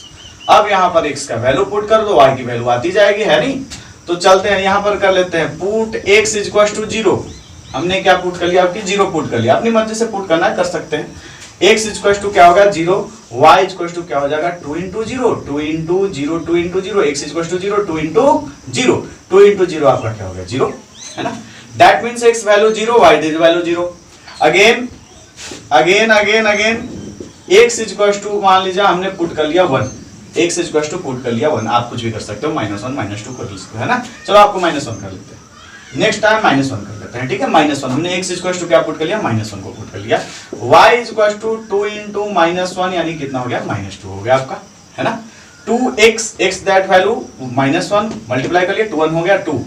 अब यहाँ पर x का वैल्यू पुट कर दो, y की वैल्यू आती जाएगी, है नहीं। तो चलते हैं यहाँ पर कर लेते हैं put x is equal to 0। हमने क्या पुट कर लिया, आपकी 0 पुट कर लिया, अपनी मर्जी से पुट करना है कर सकते हैं। x इक्वल टू क्या होगा 0, y इक्वल टू क्या हो जाएगा 2 into 0, 2 into 0, 2 into 0, x equal to 0, 2 into 0, 2 into 0 आपका क्या हो गया 0, है ना। That means x value 0, y value 0। Again again again again x equal to मान लीजिए हमने पुट कर लिया 1, x इक्वल टू पुट कर लिया 1, आप कुछ भी कर सकते हो, -1 -2 कर सकते हो, है ना। चलो आपको -1 कर लेते हैं, नेक्स्ट टाइम -1 कर लेते हैं, ठीक है। -1 हमने x इक्वल टू क्या पुट कर लिया, -1 को पुट कर लिया। y इक्वल टू 2 इंटू -1 यानी कितना हो गया -2 हो गया आपका, है ना। 2x x that value -1 multiply कर लिया, 2 1 हो गया 2।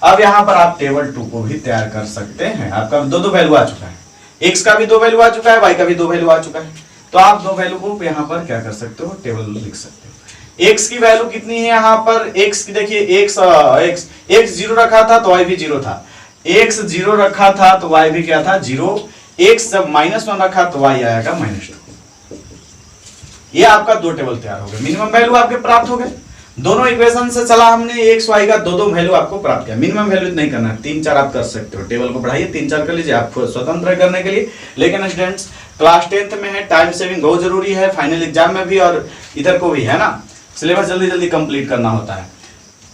अब यहाँ पर आप टेबल 2 को भी तैयार कर सकते हैं। आपका दो वैल्यू आ चुका है, x का भी 2 वैल्यू आ चुका है, y का भी 2 वैल्यू आ चुका है। तो आप 2 वैल्यू को यहाँ पर क्या कर सकते हो, टेबल लिख सकते हो। x की वैल्यू कितनी है यहाँ पर, x की देखिए x 0 रखा था तो y भी 0 था, x 0 रखा था तो y भी क्या था 0, x जब -1 रखा तो y आएगा -2। ये आपका 2 टेबल तैयार हो गए, मिनिमम वैल्यू आपके प्राप्त हो गए। दोनों इक्वेशन से चला हमने, x y का 2 वैल्यू आपको प्राप्त किया। मिनिमम वैल्यू नहीं करना है, 3-4 आप कर सकते हो, टेबल को बढ़ाइए 3-4 कर लीजिए, आप स्वतंत्र है करने के लिए। लेकिन स्टूडेंट्स क्लास 10th में है, टाइम सेविंग बहुत जरूरी है, फाइनल एग्जाम में भी और इधर को भी, है ना। सिलेबस जल्दी जल्दी कंप्लीट करना होता है।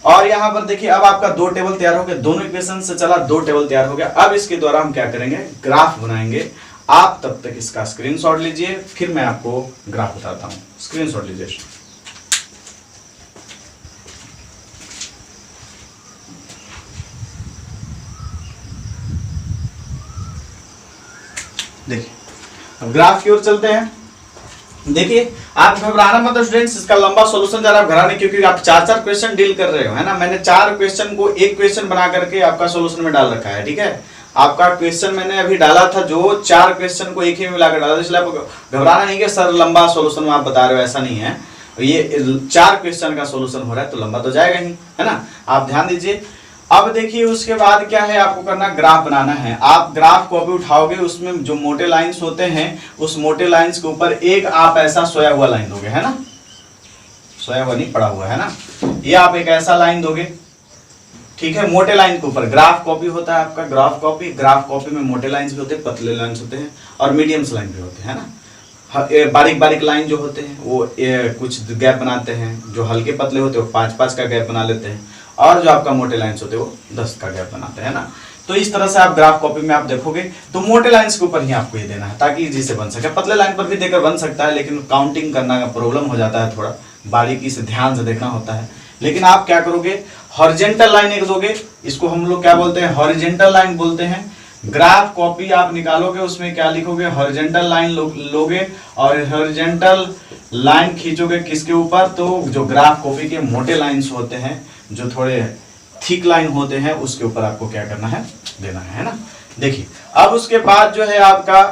और यहाँ पर देखिए अब आपका 2 टेबल तैयार हो गए, दोनों इक्वेशन से चला 2 टेबल तैयार हो गया। अब इसके द्वारा हम क्या करेंगे, ग्राफ बनाएंगे। आप तब तक इसका स्क्रीनशॉट लीजिए, फिर मैं आपको ग्राफ बताता हूं। स्क्रीनशॉट लीजिए। देखिए अब ग्राफ की ओर चलते हैं। देखिए आप घबराना मत स्टूडेंट्स, इसका लंबा सॉल्यूशन जरा आप घबराने, क्योंकि आप 4-4 क्वेश्चन डील कर रहे हो, है ना। मैंने 4 क्वेश्चन को एक क्वेश्चन बना करके आपका सॉल्यूशन में डाल रखा है, ठीक है। आपका क्वेश्चन मैंने अभी डाला था जो 4 क्वेश्चन को एक ही में मिलाकर डाला, इसलिए आपको घबराना नहीं कि सर लंबा सॉल्यूशन में आप बता रहे हो, ऐसा नहीं है। ये 4 क्वेश्चन का सॉल्यूशन हो रहा है तो लंबा तो जाएगा ही, है ना। आप ध्यान दीजिए। अब देखिए उसके बाद क्या है, आपको करना ग्राफ बनाना है। आप ग्राफ को अभी उठाओगे, उसमें जो मोटे लाइंस होते हैं उस मोटे लाइंस के ऊपर एक आप ऐसा सोया हुआ लाइन दोगे, है ना, सोया हुआ नहीं, पड़ा हुआ है ना, ये आप एक ऐसा लाइन दोगे, ठीक है। मोटे लाइन के ऊपर ग्राफ कॉपी होता है आपका, ग्राफ कॉपी में मोटे लाइंस भी होते हैं, पतले लाइंस होते हैं और मीडियम्स लाइन भी होते हैं, ना। बारीक बारीक लाइन जो होते हैं वो कुछ गैप बनाते हैं, जो हल्के पतले होते हैं वो 5-5 का गैप बना लेते हैं, और जो आपका मोटे लाइंस होते हैं वो 10 का गैप बनाते हैं, ना। तो इस तरह से आप ग्राफ कॉपी में आप देखोगे तो मोटे लाइंस के ऊपर ही आपको ये देना है ताकि इजी से बन सके। पतले लाइन पर भी देकर बन सकता है, लेकिन काउंटिंग करना का प्रॉब्लम हो जाता है, थोड़ा बारीकी से ध्यान से देखना होता है। लेकिन आप क्या करोगे, हॉरिजॉन्टल लाइन एक दोगे, इसको हम लोग क्या बोलते हैं, हॉरिजॉन्टल लाइन बोलते हैं। ग्राफ कॉपी आप निकालोगे, उसमें क्या लिखोगे, हॉरिजॉन्टल लाइन लोगे और हॉरिजॉन्टल लाइन खींचोगे किसके ऊपर, तो जो ग्राफ कॉपी के मोटे लाइंस होते हैं, जो थोड़े थिक लाइन होते हैं, उसके ऊपर आपको क्या करना है, देना है ना। देखिए अब उसके बाद जो है आपका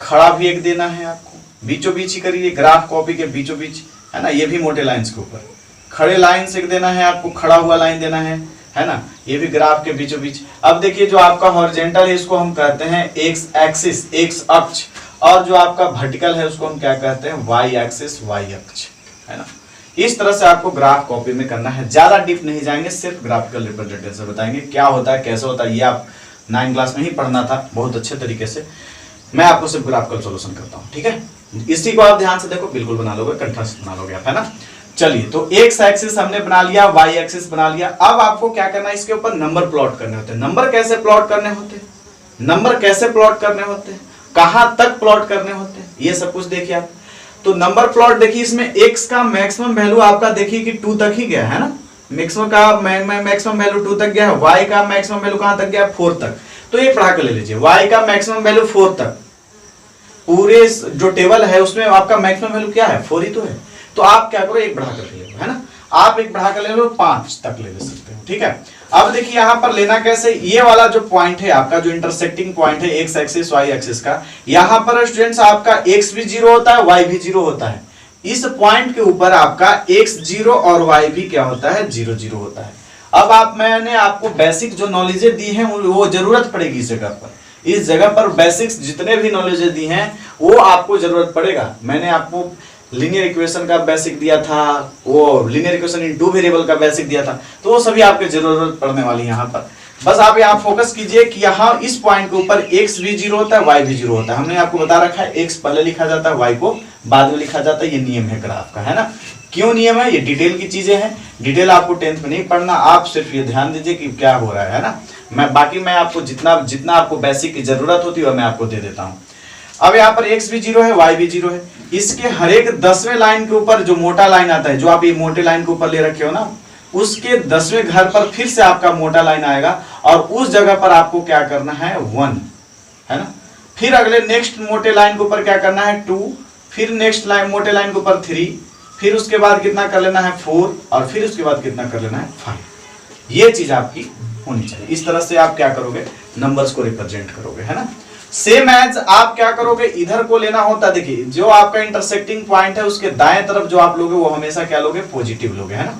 खड़ा भी एक देना है आपको, बीचों बीच ही करिए, ग्राफ कॉपी के बीचों बीच, है ना, ये भी मोटे लाइंस के ऊपर। खड़े लाइन से देना है आपको, खड़ा हुआ लाइन देना है ना, ये भी ग्राफ के बीचों बीच। अब देखिए जो आपका हॉरिजॉन्टल है इसको हम कहते हैं एक्स एक्सिस, एक्स अक्ष, और जो आपका वर्टिकल है उसको हम क्या कहते हैं, वाई एक्सिस, वाई अक्ष, है ना। इस तरह से आपको ग्राफ कॉपी में करना है, ज्यादा डीप नहीं जाएंगे, सिर्फ ग्राफिकल रिप्रेजेंटेशन बताएंगे क्या होता है, कैसे होता है, ये आप 9 क्लास में ही पढ़ना था बहुत अच्छे तरीके से। मैं आपको सिर्फ ग्राफिकल सॉल्यूशन करता हूँ, ठीक है। इसी को आप ध्यान से देखो, बिल्कुल बना लोगे, कंठस्थ बना लोगे आप, है ना। चलिए तो एक्स एक्सिस हमने बना लिया, वाई एक्सिस बना लिया। अब आपको क्या करना है, इसके ऊपर नंबर प्लॉट करने होते हैं। नंबर कैसे प्लॉट करने होते हैं, नंबर कैसे प्लॉट करने होते हैं, कहां तक प्लॉट करने होते हैं, ये सब कुछ देखिए आप। तो नंबर प्लॉट देखिए, इसमें एक्स का मैक्सिमम वैल्यू आपका देखिए कि 2 तक ही गया है ना, मैक्सिमम का मैक्सिमम वैल्यू 2 तक गया है। वाई का मैक्सिमम वैल्यू कहां तक गया, 4 तक। तो ये पढ़ा कर ले लीजिए, वाई का मैक्सिमम वैल्यू 4 तक, पूरे जो टेबल है उसमें आपका मैक्सिमम वैल्यू क्या है, 4 ही तो है। तो आप क्या करो, एक बढ़ा कर ले लो, है ना, आप एक बढ़ा कर ले लो, 5 तक ले सकते हो, ठीक है। अब देखिए यहां पर लेना कैसे, ये वाला जो पॉइंट है आपका, जो इंटरसेक्टिंग पॉइंट है एक्स एक्सिस वाई एक्सिस का, यहां पर स्टूडेंट्स आपका एक्स भी 0 होता है, वाई भी 0 होता है। इस पॉइंट के ऊपर आपका एक्स 0 और वाई भी क्या होता है, 0 0 होता है। अब मैंने आपको बेसिक जो नॉलेज दी है वो जरूरत पड़ेगी इस जगह पर, इस जगह पर बेसिक्स जितने भी नॉलेज दी हैं वो आपको जरूरत पड़ेगा। मैंने आपको लीनियर इक्वेशन का बेसिक दिया था, वो लीनियर इक्वेशन इन 2 वेरिएबल का बेसिक दिया था, तो वो सभी आपके जरूरत पड़ने वाली है यहाँ पर। बस आप यहाँ फोकस कीजिए कि यहाँ इस पॉइंट के ऊपर x भी 0 होता है, y भी 0 होता है। हमने आपको बता रखा है x पहले लिखा जाता है, y को बाद में लिखा जाता है, ये नियम है ग्राफ का, है ना। क्यों नियम है, ये डिटेल की चीजें हैं, डिटेल आपको 10th में नहीं पढ़ना, आप सिर्फ ये ध्यान दीजिए कि क्या हो रहा है ना। बाकी मैं आपको जितना आपको बेसिक की जरूरत होती है मैं आपको दे देता हूँ। अब यहाँ पर x भी 0 है, y भी 0 है। इसके हर एक 10वें लाइन के ऊपर जो मोटा लाइन आता है, जो आप ये मोटे लाइन के ऊपर ले रखे हो ना, उसके 10वें घर पर फिर से आपका मोटा लाइन आएगा और उस जगह पर आपको क्या करना है, 1, है ना। फिर अगले नेक्स्ट मोटे लाइन के ऊपर क्या करना है, 2, फिर नेक्स्ट लाइन मोटे लाइन के ऊपर 3, फिर उसके बाद कितना कर लेना है, 4, और फिर उसके बाद कितना कर लेना है, 5। ये चीज आपकी होनी चाहिए। इस तरह से आप क्या करोगे, नंबर्स को रिप्रेजेंट करोगे, है ना। सेम एज आप क्या करोगे, इधर को लेना होता है। देखिए जो आपका इंटरसेक्टिंग पॉइंट है उसके दाएं तरफ जो आप लोगे वो हमेशा क्या लोगे, पॉजिटिव लोगे, है ना।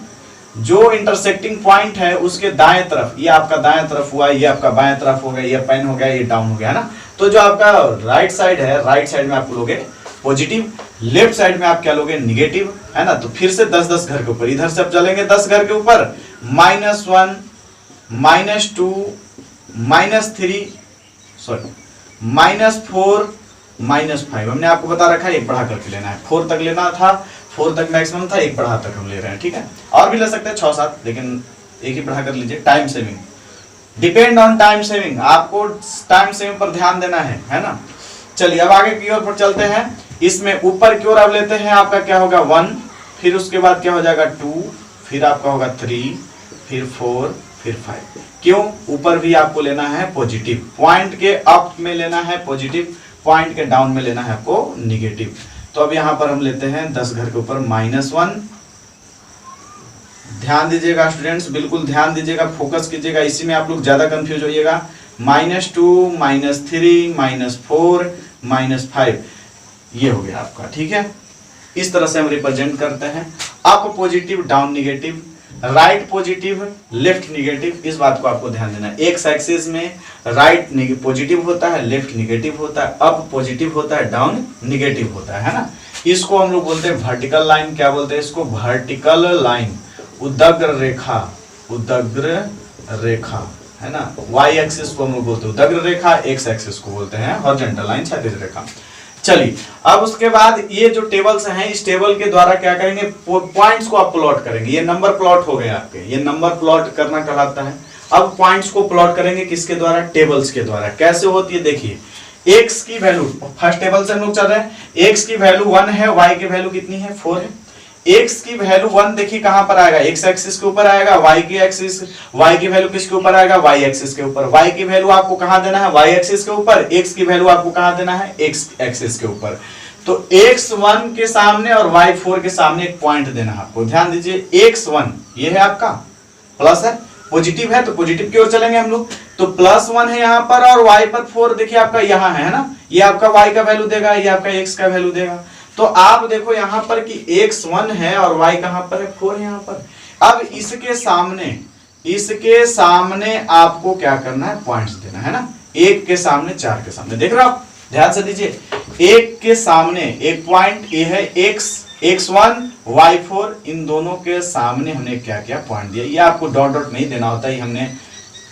जो इंटरसेक्टिंग पॉइंट है उसके दाएं तरफ, ये आपका दाएं तरफ हुआ, ये आपका बाएं तरफ हो गया, ये पेन हो गया, ये डाउन हो गया, है ना। तो जो आपका राइट साइड है, राइट साइड में आप लोगे पॉजिटिव, लेफ्ट साइड में आप क्या लोगे, निगेटिव, है ना। तो फिर से 10-10 घर के ऊपर, इधर से आप चलेंगे 10 घर के ऊपर, -1, -2, -3, सॉरी -4, -5। हमने आपको बता रखा है एक बढ़ा करके लेना है, 4 तक लेना था, 4 तक मैक्सिमम था, एक बढ़ा तक हम ले रहे हैं, ठीक है। और भी ले सकते हैं 6-7, लेकिन एक ही बढ़ा कर लीजिए। Time saving, depend on time saving, आपको टाइम सेविंग पर ध्यान देना है ना। चलिए अब आगे की ओर पर चलते हैं। इसमें ऊपर की ओर अब लेते हैं, आपका क्या होगा 1, फिर उसके बाद क्या हो जाएगा 2, फिर आपका होगा 3, फिर 4, फिर 5। क्यों, ऊपर भी आपको लेना है पॉजिटिव, पॉइंट के अप में लेना है पॉजिटिव, पॉइंट के डाउन में लेना है आपको निगेटिव। तो अब यहां पर हम लेते हैं 10 घर के ऊपर -1। ध्यान दीजिएगा स्टूडेंट्स, बिल्कुल ध्यान दीजिएगा, फोकस कीजिएगा, इसी में आप लोग ज्यादा कंफ्यूज होइएगा। -2, -3, -4, -5, ये हो गया आपका, ठीक है। इस तरह से हम रिप्रेजेंट करते हैं। Up positive, down negative, right positive, left negative, इस बात को आपको ध्यान देना है। एक्स एक्सिस में राइट पॉजिटिव होता है, लेफ्ट निगेटिव होता है, अप पॉजिटिव होता है, डाउन निगेटिव होता है ना। इसको हम लोग बोलते हैं वर्टिकल लाइन। क्या बोलते हैं इसको? वर्टिकल लाइन, उदग्र रेखा, उदग्र रेखा, है ना। वाई एक्सिस को हम लोग बोलते हैं उदग्र रेखा, एक्स एक्सिस को बोलते हैं हॉरिजॉन्टल लाइन, क्षैतिज रेखा। चलिए, अब उसके बाद ये जो टेबल्स हैं, इस टेबल के द्वारा क्या करेंगे, पॉइंट्स को आप प्लॉट करेंगे। ये नंबर प्लॉट हो गए आपके, ये नंबर प्लॉट करना कहलाता है। अब पॉइंट्स को प्लॉट करेंगे किसके द्वारा? टेबल्स के द्वारा। कैसे होती है देखिए, एक्स की वैल्यू, फर्स्ट टेबल से हम लोग चल रहे हैं, एक्स की वैल्यू 1 है, वाई की वैल्यू कितनी है? 4 है। एक्स की वैल्यू 1 देखिए कहां पर आएगा? एक्स एक्सिस के ऊपर आएगा। वाई की एक्सिस, वाई की वैल्यू किसके ऊपर आएगा? वाई एक्सिस के ऊपर। वाई की वैल्यू आपको कहां देना है? वाई एक्सिस के ऊपर। एक्स की वैल्यू आपको कहां देना है? एक्स एक्सिस के ऊपर। तो x1 के सामने और y4 के सामने एक पॉइंट देना है आपको। ध्यान दीजिए, x1 ये है आपका प्लस है, पॉजिटिव है, तो पॉजिटिव की ओर चलेंगे हम लोग। तो +1 है यहाँ पर, और y पर 4 देखिए आपका यहाँ है ना, ये आपका y का वैल्यू देगा, ये आपका x का वैल्यू देगा। तो आप देखो यहाँ पर कि x1 है और y कहां पर है? 4 है यहाँ पर। अब इसके सामने आपको क्या करना है? पॉइंट्स देना है ना, 1 के सामने 4 के सामने। देख रहे हो आप, ध्यान से दीजिए, 1 के सामने एक पॉइंट, ये है x1 y4, इन दोनों के सामने हमने क्या किया? पॉइंट दिया। ये आपको डॉट डॉट नहीं देना होता, ये हमने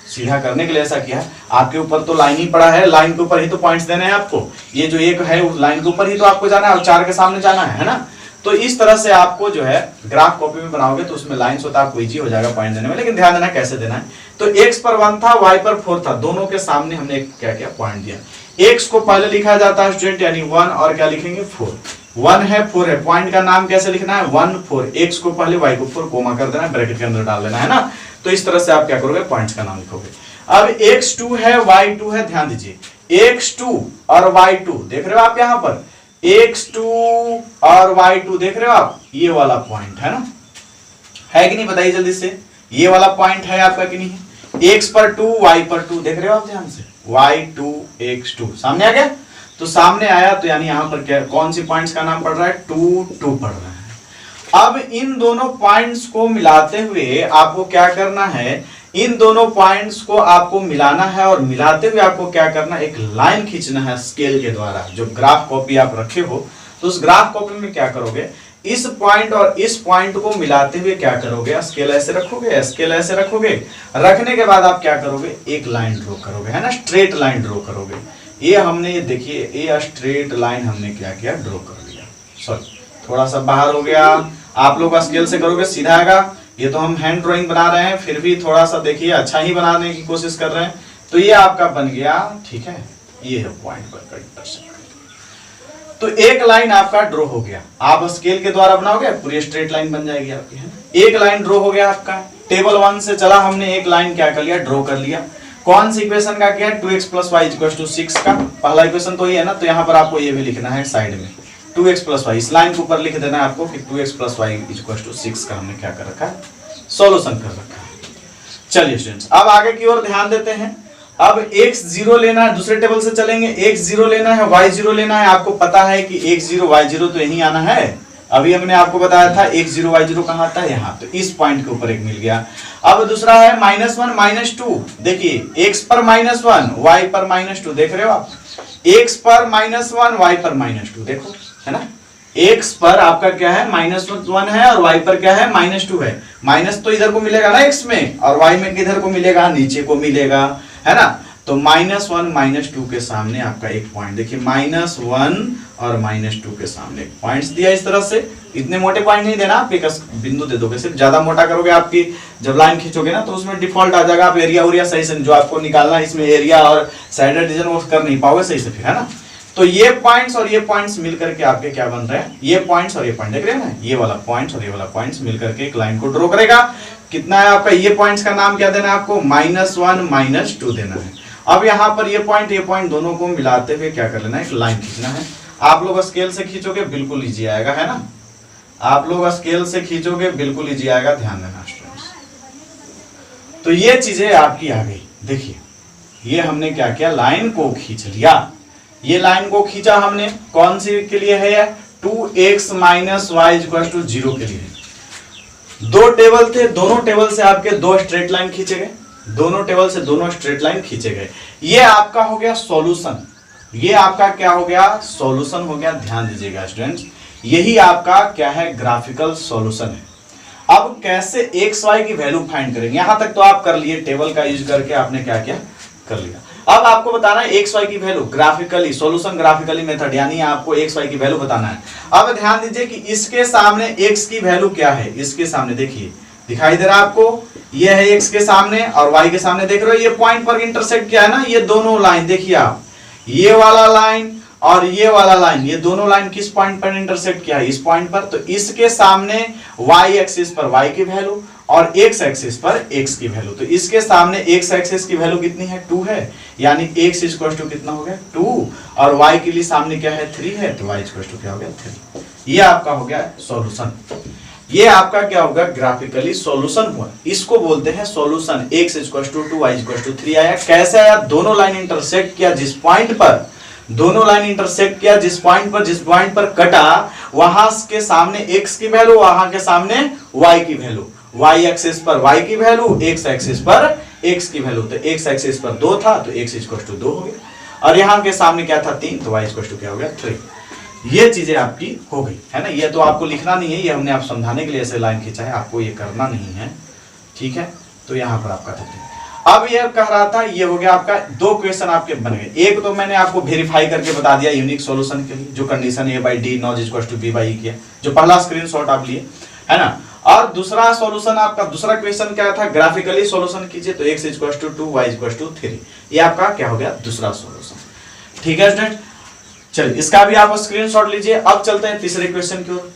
सीधा करने के लिए ऐसा किया है। आपके ऊपर तो लाइन ही पड़ा है, लाइन के ऊपर ही तो पॉइंट्स देने हैं आपको। ये जो एक है उस लाइन के ऊपर ही तो आपको जाना है और 4 के सामने जाना है ना। तो इस तरह से आपको जो है ग्राफ कॉपी में बनाओगे तो उसमें लाइन्स होता है, आपको इजी हो जाएगा पॉइंट देने में। लेकिन ध्यान देना कैसे देना है। तो x पर 1 था, y पर 4 था, दोनों के सामने हमने क्या किया? पॉइंट दिया। x को पहले लिखा जाता है स्टूडेंट, यानी 1, और क्या लिखेंगे? 4। 1 है, 4 है, पॉइंट का नाम कैसे लिखना है? 1 4। x को पहले, y को 4, कोमा कर देना, ब्रैकेट के अंदर डाल देना है ना। तो इस तरह से आप क्या करोगे? पॉइंट्स का नाम लिखोगे। अब x2 है, y2 है, ध्यान दीजिए, x2 और y2 देख रहे हो आप यहाँ पर, x2 और y2 देख रहे हो आप, ये वाला पॉइंट है ना, है कि नहीं? बताइए जल्दी से, ये वाला पॉइंट है आपका कि नहीं है? x पर 2, y पर 2, देख रहे हो आप ध्यान से, y2 x2 सामने आ गया। तो सामने आया तो यानी यहां पर क्या, कौन सी पॉइंट्स का नाम पड़ रहा है? 2 2 पड़ रहा है। अब इन दोनों पॉइंट्स को मिलाते हुए आपको क्या करना है? इन दोनों पॉइंट्स को आपको मिलाना है, और मिलाते हुए आपको क्या करना है? एक लाइन खींचना है स्केल के द्वारा। जो ग्राफ कॉपी आप रखे हो, तो उस ग्राफ कॉपी में क्या करोगे? इस पॉइंट और इस पॉइंट को मिलाते हुए क्या करोगे? स्केल ऐसे रखोगे, स्केल ऐसे रखोगे। रखने के बाद आप क्या करोगे? एक लाइन ड्रॉ करोगे, है ना, स्ट्रेट लाइन ड्रॉ करोगे। ये हमने, ये देखिए, ये स्ट्रेट लाइन हमने क्या किया? ड्रॉ कर दिया। सॉरी, थोड़ा सा बाहर हो गया। आप लोग स्केल से करोगे सीधा आएगा। ये तो हम हैंड ड्राइंग बना रहे हैं, फिर भी थोड़ा सा देखिए अच्छा ही बनाने की कोशिश कर रहे हैं। तो ये आपका बन गया, ठीक है, ये है पॉइंट पर इंटरसेक्ट। तो एक लाइन आपका ड्रॉ हो गया। आप स्केल के द्वारा बनाओगे, पूरी स्ट्रेट लाइन बन जाएगी आपकी, है। एक लाइन ड्रॉ हो गया आपका। टेबल 1 से चला, हमने एक लाइन क्या कर लिया? ड्रॉ कर लिया। कौन सी इक्वेशन का किया? 2x + y = 6 का पहला इक्वेशन तो ये है ना। तो यहाँ पर आपको ये भी लिखना है साइड में, 2x + y, इस लाइन के ऊपर लिख देना है आपको कि 2x + y = 6 का हमने क्या कर रखा है? सॉल्यूशन कर रखा है। चलिए स्टूडेंट्स, अब आगे की ओर ध्यान देते हैं। अब x0 लेना है, दूसरे टेबल से चलेंगे। x0 लेना है, y0 लेना है। आपको पता है कि x0 y0 तो यहीं आना है। अभी हमने आपको बताया था x0 y0 कहाँ आता है? यहाँ। तो इस पॉइंट के ऊपर एक मिल गया। अब दूसरा है -1 -2। देखिए, x पर -1, y पर -2, देख रहे हो आप? x पर -1, y पर -2, देखो, है ना। x पर आपका क्या है? -1 है, और y पर क्या है? -2 है। माइनस तो इधर को मिलेगा ना x में, और y में किधर को मिलेगा? नीचे को मिलेगा, है ना। तो -1 -2 के सामने आपका एक पॉइंट, देखिए, -1 और -2 के सामने पॉइंट्स दिया इस तरह से। इतने मोटे पॉइंट नहीं देना, आप एक बिंदु दे दोगे। सिर्फ ज्यादा मोटा करोगे, आपकी जब लाइन खींचोगे ना, तो उसमें डिफॉल्ट आ जाएगा। आप एरिया उरिया सही से, जो आपको निकालना है इसमें एरिया और साइड डिवीजन, वो कर नहीं पाओगे सही से फिर, है ना। तो ये पॉइंट्स और ये पॉइंट्स मिलकर के आपके क्या बन रहे हैं? ये पॉइंट्स और ये पॉइंट, देख रहे हैं ना, ये वाला पॉइंट्स और ये वाला पॉइंट्स मिलकर के एक लाइन को ड्रॉ करेगा। कितना है आपका? ये पॉइंट्स का नाम क्या देना है आपको? -1 -2 देना है। अब यहाँ पर ये पॉइंट दोनों को मिलाते हुए क्या कर लेना है? एक लाइन खींचना है। आप लोग स्केल से खींचोगे, बिल्कुल इजी आएगा, है ना। आप लोग स्केल से खींचोगे, बिल्कुल इजी आएगा, ध्यान देना स्टूडेंट्स। तो ये चीजें आपकी आ गई। देखिए, ये हमने क्या किया? लाइन को खींच लिया। ये लाइन को खींचा हमने, कौन सी के लिए है? 2x minus Y equal to 0 के लिए दो टेबल थे, दोनों टेबल से आपके दो स्ट्रेट लाइन खींचे गए, दोनों टेबल से दोनों स्ट्रेट लाइन खींचे गए। ये आपका हो गया सॉल्यूशन, ये आपका क्या हो गया, सॉल्यूशन हो गया। ध्यान दीजिएगा स्टूडेंट्स, यही आपका क्या है, ग्राफिकल सॉल्यूशन है। अब कैसे एक्स वाई की वैल्यू फाइंड करेंगे, यहां तक तो आप कर लिए, टेबल का यूज करके आपने क्या क्या कर लिया। अब आपको बताना है एक्स वाई की value graphically, solution graphically method, यानी आपको एक्स वाई की वैल्यू बताना है। अब ध्यान दीजिए कि इसके सामने एक्स की वैल्यू क्या है, इसके सामने देखिए दिखाई दे रहा है आपको, ये है एक्स के सामने और वाई के सामने, देख रहे हो ये पॉइंट पर इंटरसेक्ट किया है ना, ये दोनों लाइन देखिए आप, ये वाला लाइन और ये वाला लाइन, ये दोनों लाइन किस पॉइंट पर इंटरसेक्ट किया है, इस पॉइंट पर। तो इसके सामने वाई एक्सिस पर वाई की वैल्यू और एक्स एक्सिस पर एक्स की वैल्यू, तो इसके सामने एक्स एक्सिस की वैल्यू कितनी है, 2 है, यानी एक्स इक्वल टू कितना हो गया 2, और वाई के लिए सामने क्या है 3 है, तो वाई इक्वल टू क्या हो गया 3। ये आपका हो गया सॉल्यूशन, ये आपका क्या होगा, ग्राफिकली सॉल्यूशन हुआ, इसको बोलते हैं solution. X equal to 2 y equal to 3 आया, कैसे आया, दोनों लाइन इंटरसेक्ट किया जिस पॉइंट पर, दोनों लाइन इंटरसेक्ट किया जिस पॉइंट पर कटा, वहां के सामने x की वैल्यू, वहां के सामने y की वैल्यू, y एक्सिस पर y की वैल्यू, x एक्सिस पर x की वैल्यू, तो x एक्सिस पर 2 था तो x इक्वल टू 2 हो गया, और यहां के सामने क्या था 3, तो y इक्वल टू क्या हो गया 3। ये चीजें आपकी हो गई है ना, ये तो आपको लिखना नहीं है, ये हमने आप समझाने के लिए ऐसे लाइन खींचा है, आपको ये करना नहीं है, ठीक है। तो यहां पर आपका था। अब ये कह रहा था, ये हो गया आपका, दो क्वेश्चन आपके बन गए, एक तो मैंने आपको वेरीफाई करके बता दिया यूनिक सॉल्यूशन के लिए, जो condition a/d not equal to b/e किया, जो पहला स्क्रीनशॉट आप लिए है ना, और दूसरा सॉल्यूशन आपका, दूसरा क्वेश्चन क्या था, ग्राफिकली सॉल्यूशन कीजिए, तो x equal to 2 y equal to 3, ये आपका क्या हो गया दूसरा सॉल्यूशन। ठीक है स्टूडेंट, चलिए इसका भी आप स्क्रीनशॉट लीजिए। अब चलते हैं तीसरे क्वेश्चन की ओर।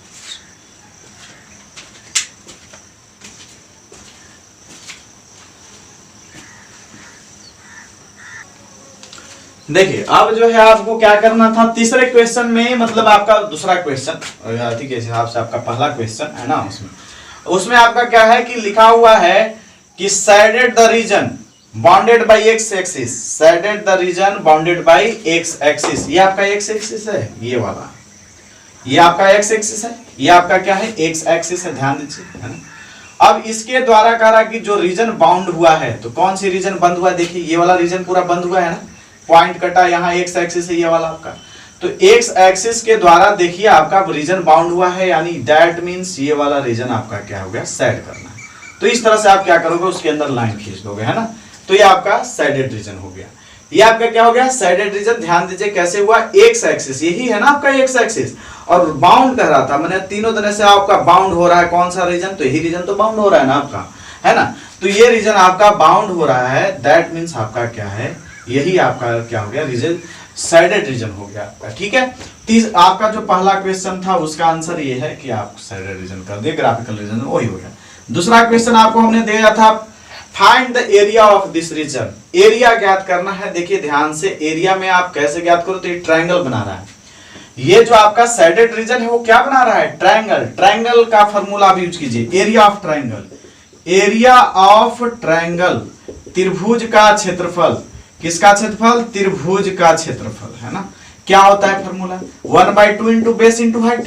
देखिए अब जो है आपको क्या करना था तीसरे क्वेश्चन में, मतलब आपका दूसरा क्वेश्चन के हिसाब से आपका पहला क्वेश्चन है ना, उसमें आपका क्या है कि लिखा हुआ है कि shaded the region bounded by x axis, shaded the region bounded by x axis, ये आपका एक्स एक्सिस है, ये वाला ये आपका एक्स एक्सिस है, ये आपका क्या है एक्स एक्सिस है, ध्यान दीजिए है ना। अब इसके द्वारा कह रहा कि जो रीजन बाउंड हुआ है, तो कौन सी रीजन बंद हुआ है, देखिए ये वाला रीजन पूरा बंद हुआ है ना, पॉइंट कटा यहाँ एक्स एक्सिस है ये वाला आपका, तो एक्स एक्सिस के द्वारा देखिए आपका रीजन बाउंड हुआ है, यानी दैट मींस ये वाला रीजन आपका क्या हो गया शेड करना है। तो इस तरह से आप क्या करोगे, उसके अंदर लाइन खींच दोगे है ना, तो ये आपका शेडेड रीजन हो गया, ये आपका क्या हो गया शेडेड रीजन। ध्यान दीजिए कैसे हुआ, एक्स एक्सिस यही है ना आपका एक्स एक्सिस, और बाउंड कर रहा था, मैंने तीनों तरह से आपका बाउंड हो रहा है, कौन सा रीजन, तो यही रीजन तो बाउंड हो रहा है ना आपका, है ना, तो ये रीजन आपका बाउंड हो रहा है, दैट मींस आपका क्या है, यही आपका क्या हो गया रीजन, शेडेड रीजन हो गया आपका। ठीक है, आपका जो पहला क्वेश्चन था उसका आंसर ये है कि आप शेडेड रीजन कर दिए, ग्राफिकल रीजन वही हो गया। दूसरा क्वेश्चन आपको हमने दिया था, find the area of this region, area ज्ञात करना है। देखिए ध्यान से, एरिया में आप कैसे ज्ञात करो, तो ये ट्रायंगल बना रहा है, ये जो आपका शेडेड रीजन है वो क्या बना रहा है, ट्रायंगल, ट्रायंगल का फार्मूला आप यूज कीजिए, area of triangle, area of triangle, त्रिभुज का क्षेत्रफल, किसका क्षेत्रफल, त्रिभुज का क्षेत्रफल है ना, क्या होता है formula 1/2 into base into height,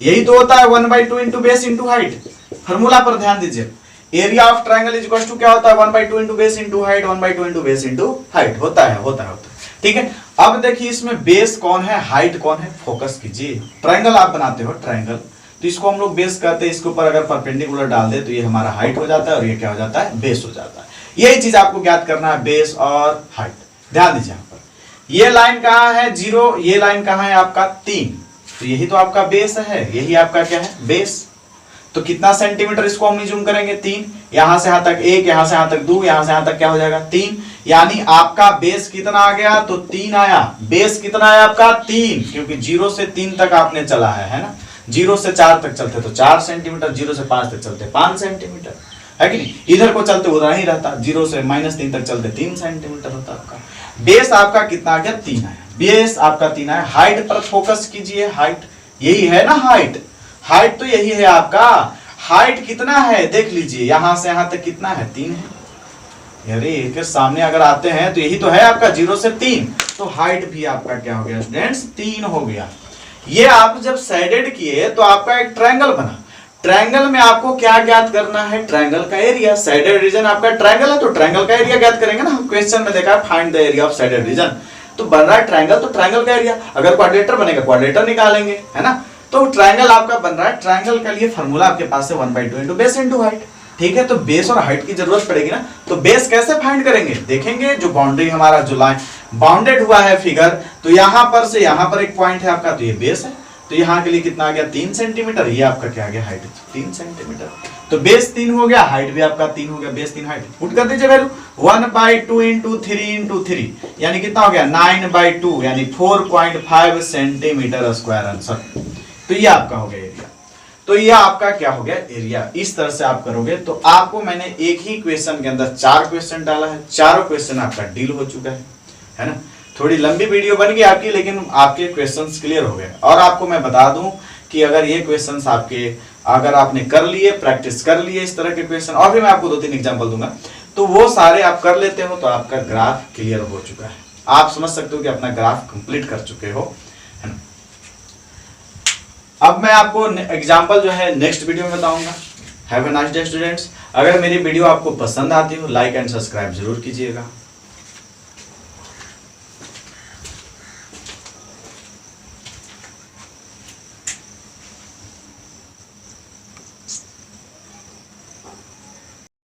यही तो होता है 1/2 into base into height, formula पर ध्यान दीजिए, area of triangle is equal to क्या होता है 1/2 into base into height, 1/2 into base into height होता है। ठीक है, अब देखिए इसमें बेस कौन है, हाइट कौन है, फोकस कीजिए, ट्रायंगल आप बनाते हो ट्रायंगल, तो इसको हम लोग बेस कहते हैं, इसके ऊपर अगर परपेंडिकुलर डाल दे तो ये हमारा हाइट हो जाता है और ये क्या हो जाता है, बेस हो जाता है। यही चीज आपको ज्ञात करना है, बेस और हाइट। ध्यान दीजिए यहाँ पर, ये लाइन कहाँ है 0, ये लाइन कहाँ है आपका 3, तो यही तो आपका बेस है, यही आपका क्या है बेस। तो कितना सेंटीमीटर इसको हम जूम करेंगे 3, यहां से यहां तक 1, यहां से यहां तक 2, यहां से यहां तक क्या हो जाएगा 3, यानी आपका बेस कितना आ गया, तो 3 आया। बेस कितना आया आपका 3, क्योंकि 0 से 3 तक आपने चला है ना, 0 से 4 तक चलते तो 4 सेंटीमीटर, 0 से 5 तक चलते 5 सेंटीमीटर, है कि नहीं, इधर को चलते उधर ही रहता, 0 से -3 तक चलते 3 सेंटीमीटर होता आपका। बेस आपका कितना आ गया 3 आया, बेस आपका 3 आया। हाइट पर फोकस कीजिए, हाइट यही है ना, हाइट, हाइट तो यही है आपका, हाइट कितना है देख लीजिए, यहां से यहां तक कितना है 3 है, अरे के सामने अगर आते हैं तो यही तो है आपका 0 से 3, तो हाइट भी आपका क्या हो गया स्टूडेंट्स 3 हो गया। ये आप जब साइडेड किए तो आपका एक ट्रायंगल बना। ट्रायंगल में आपको क्या ज्ञात करना है? ट्रायंगल का एरिया। साइडेड रीजन आपका ट्रायंगल है तो ट्रायंगल का एरिया ज्ञात करेंगे ना। हम क्वेश्चन में देखा है find the area of shaded region, तो बन रहा है ट्रायंगल तो ट्रायंगल का एरिया। अगर क्वाड्रेटर बनेगा क्वाड्रेटर निकालेंगे, है ना। तो ट्रायंगल आपका बन रहा है। ट्रायंगल के लिए फॉर्मूला आपके पास है 1/2 इंटू बेस इंटू हाइट। ठीक है, तो बेस और हाइट की जरूरत पड़ेगी ना। तो बेस कैसे फाइंड करेंगे? देखेंगे जो बाउंड्री हमारा जो लाइन बाउंडेड हुआ है फिगर, तो यहां पर से यहां पर एक पॉइंट है आपका, तो ये बेस है। तो यहाँ के लिए कितना आ गया? 3 सेंटीमीटर। ये आपका क्या आ गया? Height 3 centimetre. तो बेस 3 हो गया, हाइट भी आपका 3 हो गया। बेस 3 हाइट पुट कर दीजिए वैल्यू 1/2 इंटू 3 इंटू 3 यानी कितना हो गया? 9/2 यानी 4.5 सेंटीमीटर स्क्वायर आंसर। तो ये आपका हो गया एरिया। तो ये आपका क्या हो गया? एरिया। इस तरह से आप करोगे तो आपको मैंने एक ही क्वेश्चन के अंदर 4 क्वेश्चन डाला है, चारों क्वेश्चन आपका डील हो चुका है ना। थोड़ी लंबी वीडियो बन गई आपकी, लेकिन आपके क्वेश्चंस क्लियर हो गए। और आपको मैं बता दूं कि अगर ये क्वेश्चंस आपके अगर आपने कर लिए, प्रैक्टिस कर लिए इस तरह के क्वेश्चन, और भी मैं आपको 2-3 एग्जांपल दूंगा, तो वो सारे आप कर लेते हो तो आपका ग्राफ क्लियर हो चुका है। आप समझ सकते हो कि अपना ग्राफ कंप्लीट कर चुके हो, है ना। अब मैं आपको एग्जाम्पल जो है नेक्स्ट वीडियो में बताऊंगा। Have a nice day students. अगर मेरी वीडियो आपको पसंद आती हो लाइक एंड सब्सक्राइब जरूर कीजिएगा।